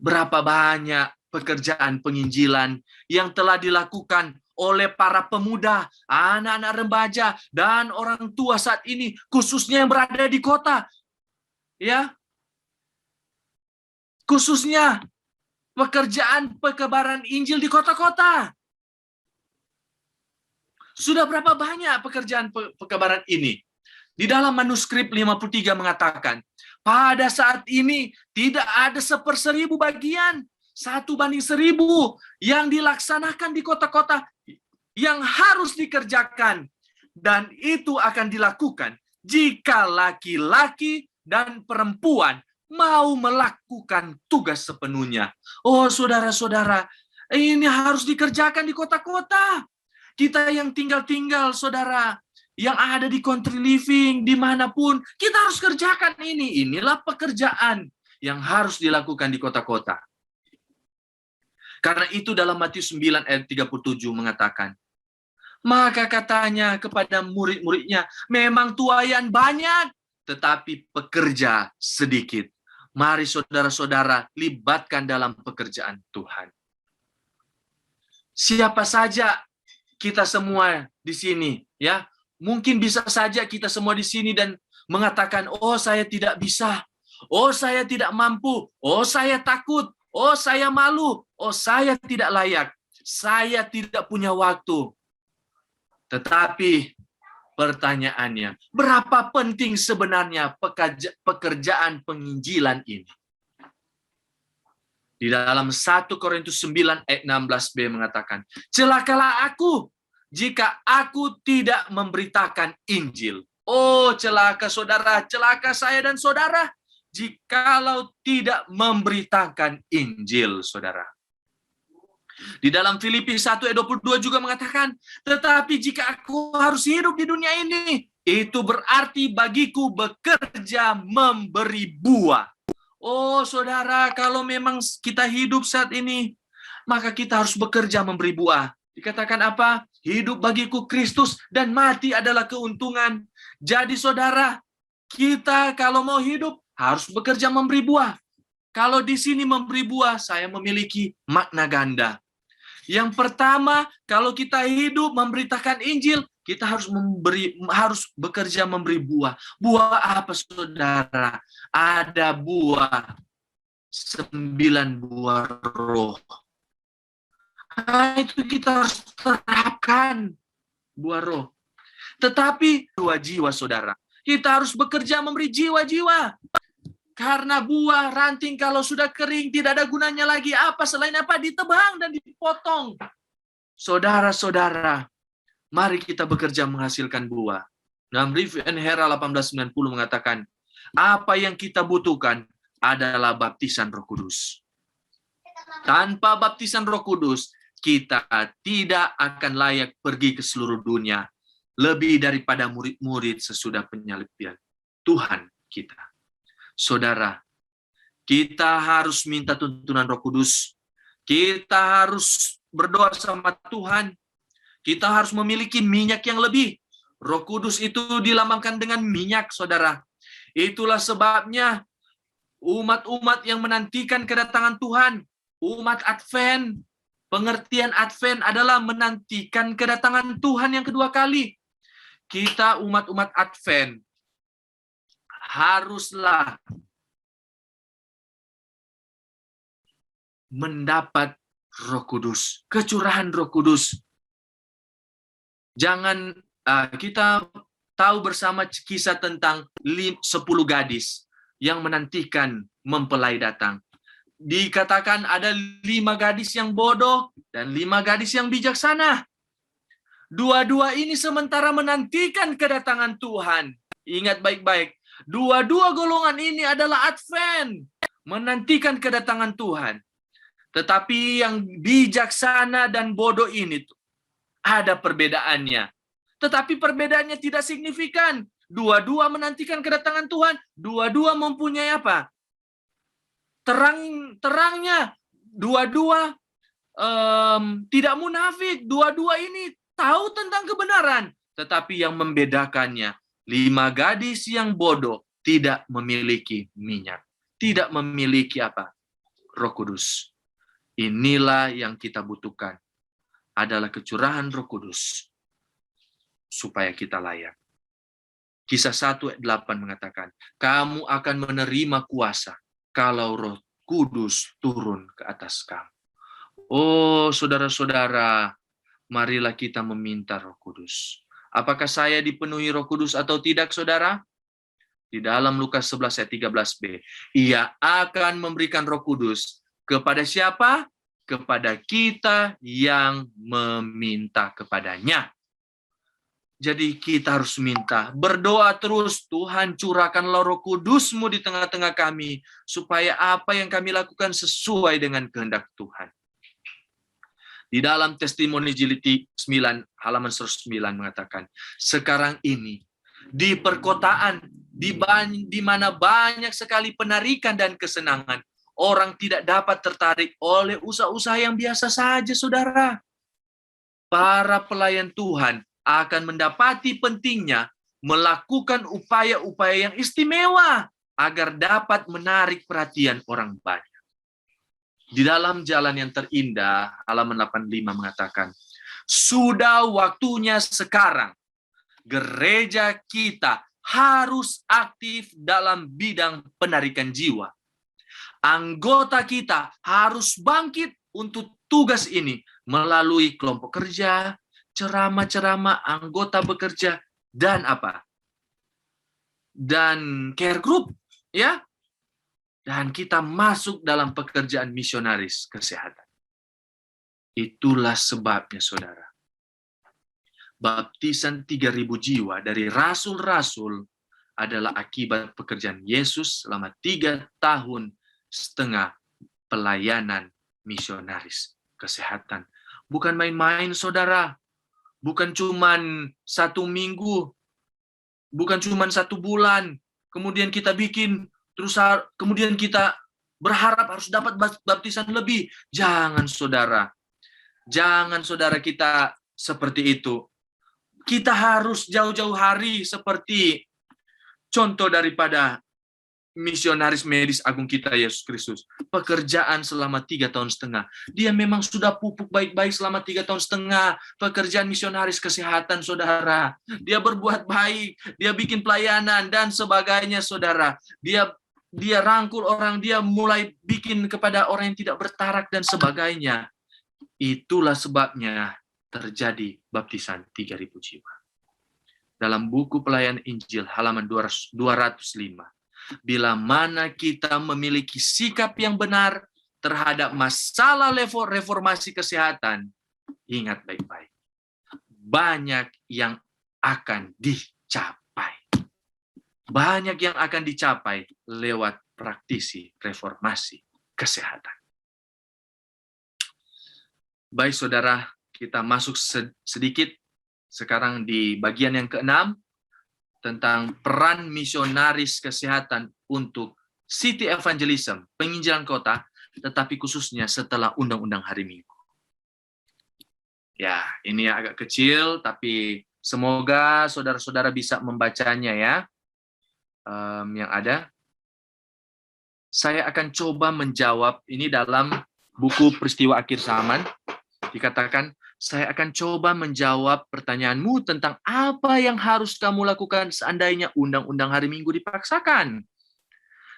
S1: Berapa banyak pekerjaan penginjilan yang telah dilakukan oleh para pemuda, anak-anak remaja, dan orang tua saat ini, khususnya yang berada di kota. Ya, khususnya pekerjaan pekebaran Injil di kota-kota. Sudah berapa banyak pekerjaan pekebaran ini? Di dalam manuskrip 53 mengatakan, pada saat ini tidak ada 1/1000 bagian, 1/1000 yang dilaksanakan di kota-kota yang harus dikerjakan. Dan itu akan dilakukan jika laki-laki dan perempuan mau melakukan tugas sepenuhnya. Oh, saudara-saudara, ini harus dikerjakan di kota-kota. Kita yang tinggal-tinggal, saudara, yang ada di country living, dimanapun, kita harus kerjakan ini. Inilah pekerjaan yang harus dilakukan di kota-kota. Karena itu dalam Matius 9 ayat 37 mengatakan, maka katanya kepada murid-muridnya, memang tuaian banyak, tetapi pekerja sedikit. Mari saudara-saudara libatkan dalam pekerjaan Tuhan. Siapa saja kita semua di sini, ya, mungkin bisa saja kita semua di sini dan mengatakan, oh saya tidak bisa, oh saya tidak mampu, oh saya takut, oh saya malu, oh saya tidak layak, saya tidak punya waktu. Tetapi pertanyaannya, berapa penting sebenarnya pekerjaan penginjilan ini? Di dalam 1 Korintus 9 ayat 16b mengatakan, celakalah aku jika aku tidak memberitakan Injil. Oh, celaka saudara, celaka saya dan saudara, jikalau tidak memberitakan Injil, saudara. Di dalam Filipi 1 ayat 22 juga mengatakan, tetapi jika aku harus hidup di dunia ini, itu berarti bagiku bekerja memberi buah. Oh, saudara, kalau memang kita hidup saat ini, maka kita harus bekerja memberi buah. Dikatakan apa? Hidup bagiku Kristus dan mati adalah keuntungan. Jadi, saudara, kita kalau mau hidup harus bekerja memberi buah. Kalau di sini memberi buah, saya memiliki makna ganda. Yang pertama, kalau kita hidup memberitakan Injil, kita harus bekerja memberi buah. Buah apa, saudara? Ada buah 9 buah roh. Nah, itu kita harus terapkan buah roh. Tetapi jiwa-jiwa, saudara. Kita harus bekerja memberi jiwa-jiwa. Karena buah ranting kalau sudah kering tidak ada gunanya lagi. Apa selain apa? Ditebang dan dipotong. Saudara-saudara, mari kita bekerja menghasilkan buah. Dalam Review and Herald 1890 mengatakan, apa yang kita butuhkan adalah baptisan Roh Kudus. Tanpa baptisan Roh Kudus, kita tidak akan layak pergi ke seluruh dunia. Lebih daripada murid-murid sesudah penyaliban Tuhan kita. Saudara, Kita harus minta tuntunan Roh Kudus. Kita harus berdoa sama Tuhan. Kita harus memiliki minyak yang lebih. Roh Kudus itu dilambangkan dengan minyak, saudara. Itulah sebabnya umat-umat yang menantikan kedatangan Tuhan, umat Advent, pengertian Advent adalah menantikan kedatangan Tuhan yang kedua kali. Kita umat-umat Advent haruslah mendapat Roh Kudus, kecurahan Roh Kudus. Jangan kita tahu bersama kisah tentang 10 gadis yang menantikan mempelai datang. Dikatakan ada 5 gadis yang bodoh dan 5 gadis yang bijaksana. Dua-dua ini sementara menantikan kedatangan Tuhan. Ingat baik-baik, dua-dua golongan ini adalah Advent, menantikan kedatangan Tuhan. Tetapi yang bijaksana dan bodoh ini ada perbedaannya. Tetapi perbedaannya tidak signifikan. Dua-dua menantikan kedatangan Tuhan. Dua-dua mempunyai apa? Terangnya. Dua-dua tidak munafik. Dua-dua ini tahu tentang kebenaran. Tetapi yang membedakannya, 5 gadis yang bodoh tidak memiliki minyak. Tidak memiliki apa? Roh Kudus. Inilah yang kita butuhkan. Adalah kecurahan Roh Kudus. Supaya kita layak. Kisah 1 ayat 8 mengatakan, kamu akan menerima kuasa kalau Roh Kudus turun ke atas kamu. Oh, saudara-saudara, marilah kita meminta Roh Kudus. Apakah saya dipenuhi Roh Kudus atau tidak, saudara? Di dalam Lukas 11 ayat 13b, Ia akan memberikan Roh Kudus kepada siapa? Kepada kita yang meminta kepadanya. Jadi kita harus minta, berdoa terus, Tuhan curahkanlah Roh Kudus-Mu di tengah-tengah kami, supaya apa yang kami lakukan sesuai dengan kehendak Tuhan. Di dalam testimoni jilid 9, halaman 109 mengatakan, sekarang ini, di perkotaan, di mana banyak sekali penarikan dan kesenangan, orang tidak dapat tertarik oleh usaha-usaha yang biasa saja, saudara. Para pelayan Tuhan akan mendapati pentingnya melakukan upaya-upaya yang istimewa agar dapat menarik perhatian orang banyak. Di dalam Jalan yang Terindah, halaman 85 mengatakan, sudah waktunya sekarang gereja kita harus aktif dalam bidang penarikan jiwa. Anggota kita harus bangkit untuk tugas ini melalui kelompok kerja, ceramah-ceramah, anggota bekerja, dan apa? Dan care group, ya. Dan kita masuk dalam pekerjaan misionaris kesehatan. Itulah sebabnya, saudara. Baptisan 3.000 jiwa dari rasul-rasul adalah akibat pekerjaan Yesus selama 3,5 tahun pelayanan misionaris kesehatan. Bukan main-main, saudara. Bukan cuman 1 minggu, bukan cuman 1 bulan, kemudian kita bikin, terus kemudian kita berharap harus dapat baptisan lebih. Jangan, saudara. Jangan, saudara, kita seperti itu. Kita harus jauh-jauh hari seperti contoh daripada misionaris medis agung kita, Yesus Kristus. Pekerjaan selama 3,5 tahun. Dia memang sudah pupuk baik-baik selama 3,5 tahun. Pekerjaan misionaris kesehatan, saudara. Dia berbuat baik, dia bikin pelayanan dan sebagainya, saudara. Dia rangkul orang, dia mulai bikin kepada orang yang tidak bertarak dan sebagainya. Itulah sebabnya terjadi baptisan 3.000 jiwa. Dalam buku Pelayanan Injil halaman 205, bila mana kita memiliki sikap yang benar terhadap masalah reformasi kesehatan, ingat baik-baik, banyak yang akan dicapai. Banyak yang akan dicapai lewat praktisi reformasi kesehatan. Baik, saudara, kita masuk sedikit sekarang di bagian yang ke-6, tentang peran misionaris kesehatan untuk city evangelism, penginjilan kota, tetapi khususnya setelah undang-undang hari Minggu. Ya, ini agak kecil, tapi semoga saudara-saudara bisa membacanya ya. Yang ada, saya akan coba menjawab ini dalam buku Peristiwa Akhir Zaman. Dikatakan, saya akan coba menjawab pertanyaanmu tentang apa yang harus kamu lakukan seandainya undang-undang hari Minggu dipaksakan.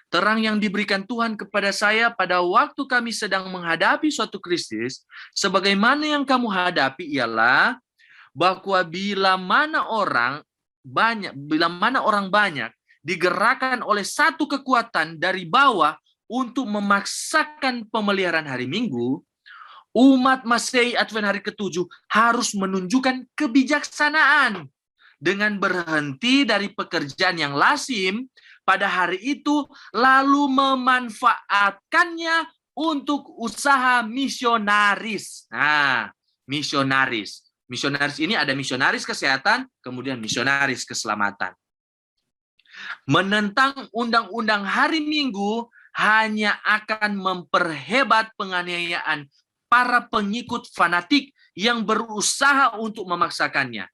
S1: Terang yang diberikan Tuhan kepada saya pada waktu kami sedang menghadapi suatu krisis, sebagaimana yang kamu hadapi ialah bahwa bila mana orang banyak digerakkan oleh satu kekuatan dari bawah untuk memaksakan pemeliharaan hari Minggu, umat Masehi Advent hari ke-7 harus menunjukkan kebijaksanaan dengan berhenti dari pekerjaan yang lazim pada hari itu, lalu memanfaatkannya untuk usaha misionaris. Nah, misionaris. Misionaris ini ada misionaris kesehatan, kemudian misionaris keselamatan. Menentang undang-undang hari Minggu hanya akan memperhebat penganiayaan para pengikut fanatik yang berusaha untuk memaksakannya.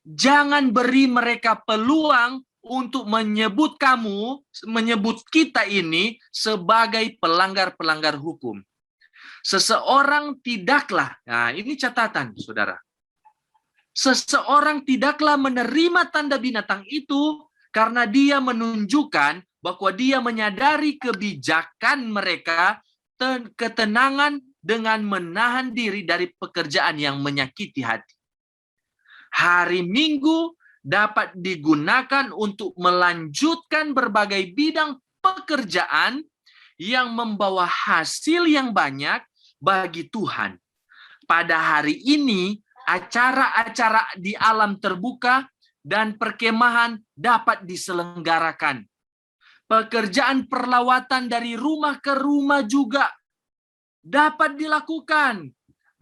S1: Jangan beri mereka peluang untuk menyebut kita ini sebagai pelanggar-pelanggar hukum. Seseorang tidaklah, nah ini catatan saudara, seseorang tidaklah menerima tanda binatang itu karena dia menunjukkan bahwa dia menyadari kebijakan mereka, ketenangan dengan menahan diri dari pekerjaan yang menyakiti hati. Hari Minggu dapat digunakan untuk melanjutkan berbagai bidang pekerjaan yang membawa hasil yang banyak bagi Tuhan. Pada hari ini, acara-acara di alam terbuka dan perkemahan dapat diselenggarakan. Pekerjaan perlawatan dari rumah ke rumah juga dapat dilakukan.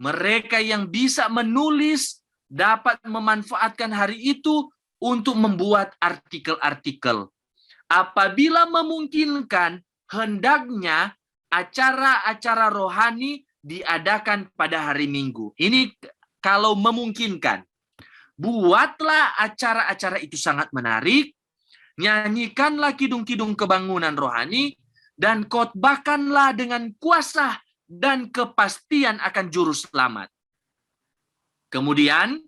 S1: Mereka yang bisa menulis dapat memanfaatkan hari itu untuk membuat artikel-artikel. Apabila memungkinkan, hendaknya acara-acara rohani diadakan pada hari Minggu. Ini kalau memungkinkan. Buatlah acara-acara itu sangat menarik, nyanyikanlah kidung-kidung kebangunan rohani, dan khotbahkanlah dengan kuasa dan kepastian akan juru selamat. Kemudian,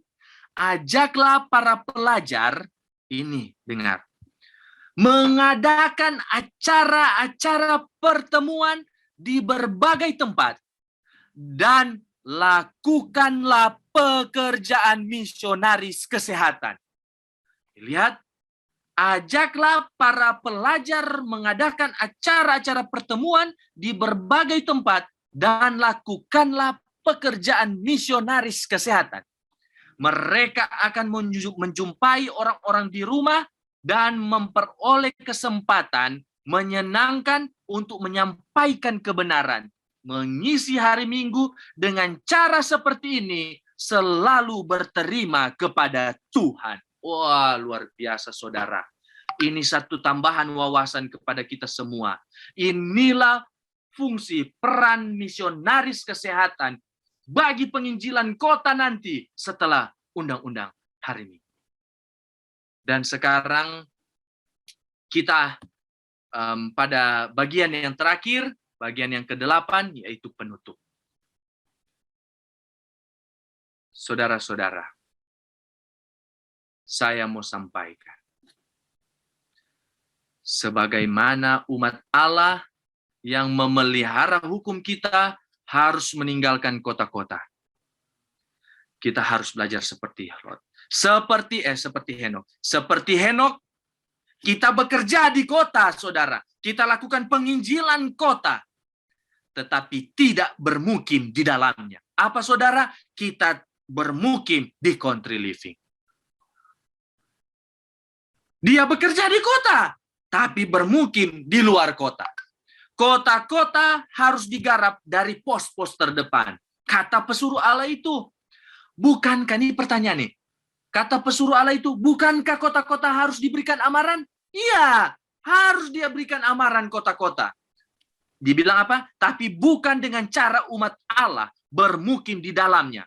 S1: ajaklah para pelajar, ini dengar, mengadakan acara-acara pertemuan di berbagai tempat, dan lakukanlah pekerjaan misionaris kesehatan. Lihat, ajaklah para pelajar mengadakan acara-acara pertemuan di berbagai tempat, dan lakukanlah pekerjaan misionaris kesehatan. Mereka akan menjumpai orang-orang di rumah dan memperoleh kesempatan menyenangkan untuk menyampaikan kebenaran. Mengisi hari Minggu dengan cara seperti ini selalu berterima kepada Tuhan. Wah, luar biasa saudara. Ini satu tambahan wawasan kepada kita semua. Inilah fungsi peran misionaris kesehatan bagi penginjilan kota nanti setelah undang-undang hari Minggu. Dan sekarang kita pada bagian yang terakhir, bagian yang ke-8, yaitu penutup. Saudara-saudara, saya mau sampaikan. Sebagaimana umat Allah yang memelihara hukum kita harus meninggalkan kota-kota. Kita harus belajar seperti Lot. Seperti Henok. Seperti Henok, kita bekerja di kota, saudara. Kita lakukan penginjilan kota. Tetapi tidak bermukim di dalamnya. Apa, saudara? Kita bermukim di country living. Dia bekerja di kota, tapi bermukim di luar kota. Kota-kota harus digarap dari pos-pos terdepan. Kata pesuruh Allah itu, bukankah ini pertanyaan nih? Kata pesuruh Allah itu, bukankah kota-kota harus diberikan amaran? Iya, harus dia berikan amaran kota-kota. Dibilang apa? Tapi bukan dengan cara umat Allah bermukim di dalamnya.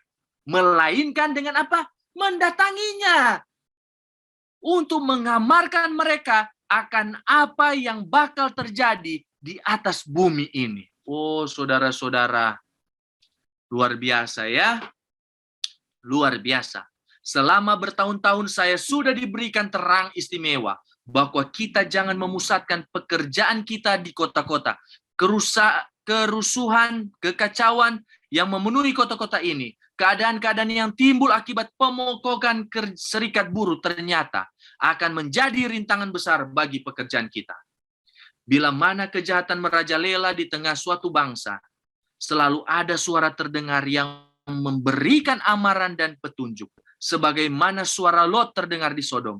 S1: Melainkan dengan apa? Mendatanginya. Untuk mengamarkan mereka akan apa yang bakal terjadi di atas bumi ini. Oh, saudara-saudara, luar biasa ya. Luar biasa. Selama bertahun-tahun saya sudah diberikan terang istimewa bahwa kita jangan memusatkan pekerjaan kita di kota-kota. Kerusuhan, kekacauan yang memenuhi kota-kota ini, keadaan-keadaan yang timbul akibat pemogokan serikat buruh ternyata akan menjadi rintangan besar bagi pekerjaan kita. Bila mana kejahatan merajalela di tengah suatu bangsa, selalu ada suara terdengar yang memberikan amaran dan petunjuk. Sebagaimana suara Lot terdengar di Sodom.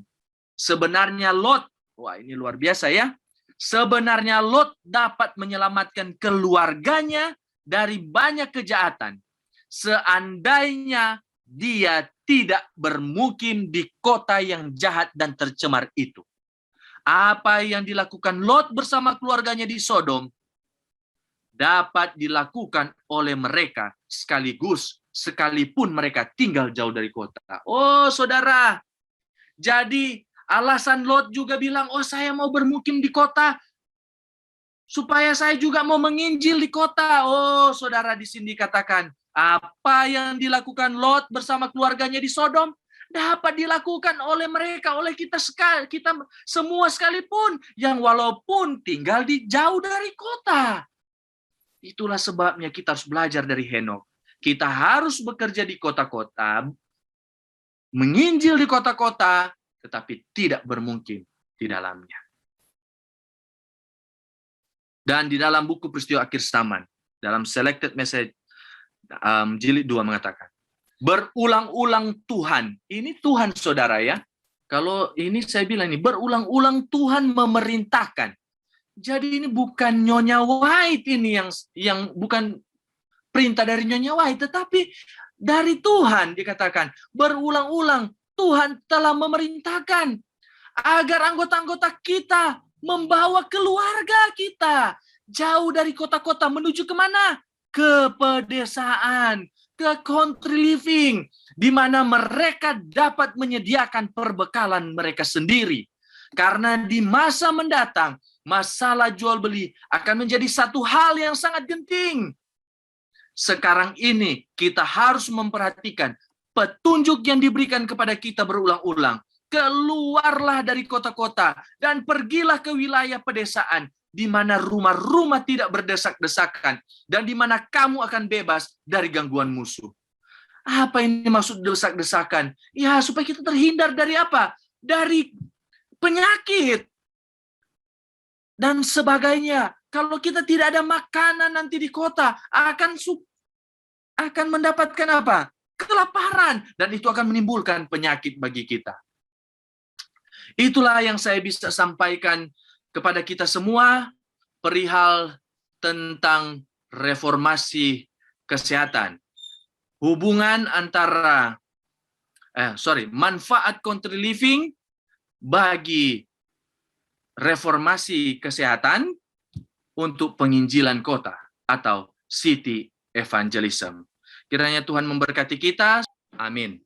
S1: Sebenarnya Lot, wah ini luar biasa ya. Sebenarnya Lot dapat menyelamatkan keluarganya dari banyak kejahatan. Seandainya dia tidak bermukim di kota yang jahat dan tercemar itu. Apa yang dilakukan Lot bersama keluarganya di Sodom dapat dilakukan oleh mereka sekaligus, sekalipun mereka tinggal jauh dari kota. Oh saudara, jadi alasan Lot juga bilang, oh saya mau bermukim di kota, supaya saya juga mau menginjil di kota. Oh saudara, di sini dikatakan, apa yang dilakukan Lot bersama keluarganya di Sodom, dapat dilakukan oleh mereka, oleh kita semua sekalipun, yang walaupun tinggal di jauh dari kota. Itulah sebabnya kita harus belajar dari Henokh. Kita harus bekerja di kota-kota, menginjil di kota-kota, tetapi tidak bermukim di dalamnya. Dan di dalam buku Peristiwa Akhir Zaman, dalam Selected Message, jilid 2 mengatakan, berulang-ulang Tuhan, ini Tuhan saudara ya, kalau ini saya bilang ini, berulang-ulang Tuhan memerintahkan. Jadi ini bukan Nyonya White ini yang bukan perintah dari Nyonya White, tetapi dari Tuhan dikatakan, berulang-ulang Tuhan telah memerintahkan agar anggota-anggota kita membawa keluarga kita jauh dari kota-kota menuju kemana? Ke pedesaan, ke country living, di mana mereka dapat menyediakan perbekalan mereka sendiri. Karena di masa mendatang, masalah jual beli akan menjadi satu hal yang sangat genting. Sekarang ini kita harus memperhatikan petunjuk yang diberikan kepada kita berulang-ulang. Keluarlah dari kota-kota dan pergilah ke wilayah pedesaan di mana rumah-rumah tidak berdesak-desakan dan di mana kamu akan bebas dari gangguan musuh. Apa ini maksud desak-desakan? Ya, supaya kita terhindar dari apa? Dari penyakit dan sebagainya. Kalau kita tidak ada makanan nanti di kota, akan mendapatkan apa? Kelaparan, dan itu akan menimbulkan penyakit bagi kita. Itulah yang saya bisa sampaikan kepada kita semua perihal tentang reformasi kesehatan. Hubungan antara manfaat country living bagi reformasi kesehatan untuk penginjilan kota atau city evangelism. Kiranya Tuhan memberkati kita. Amin.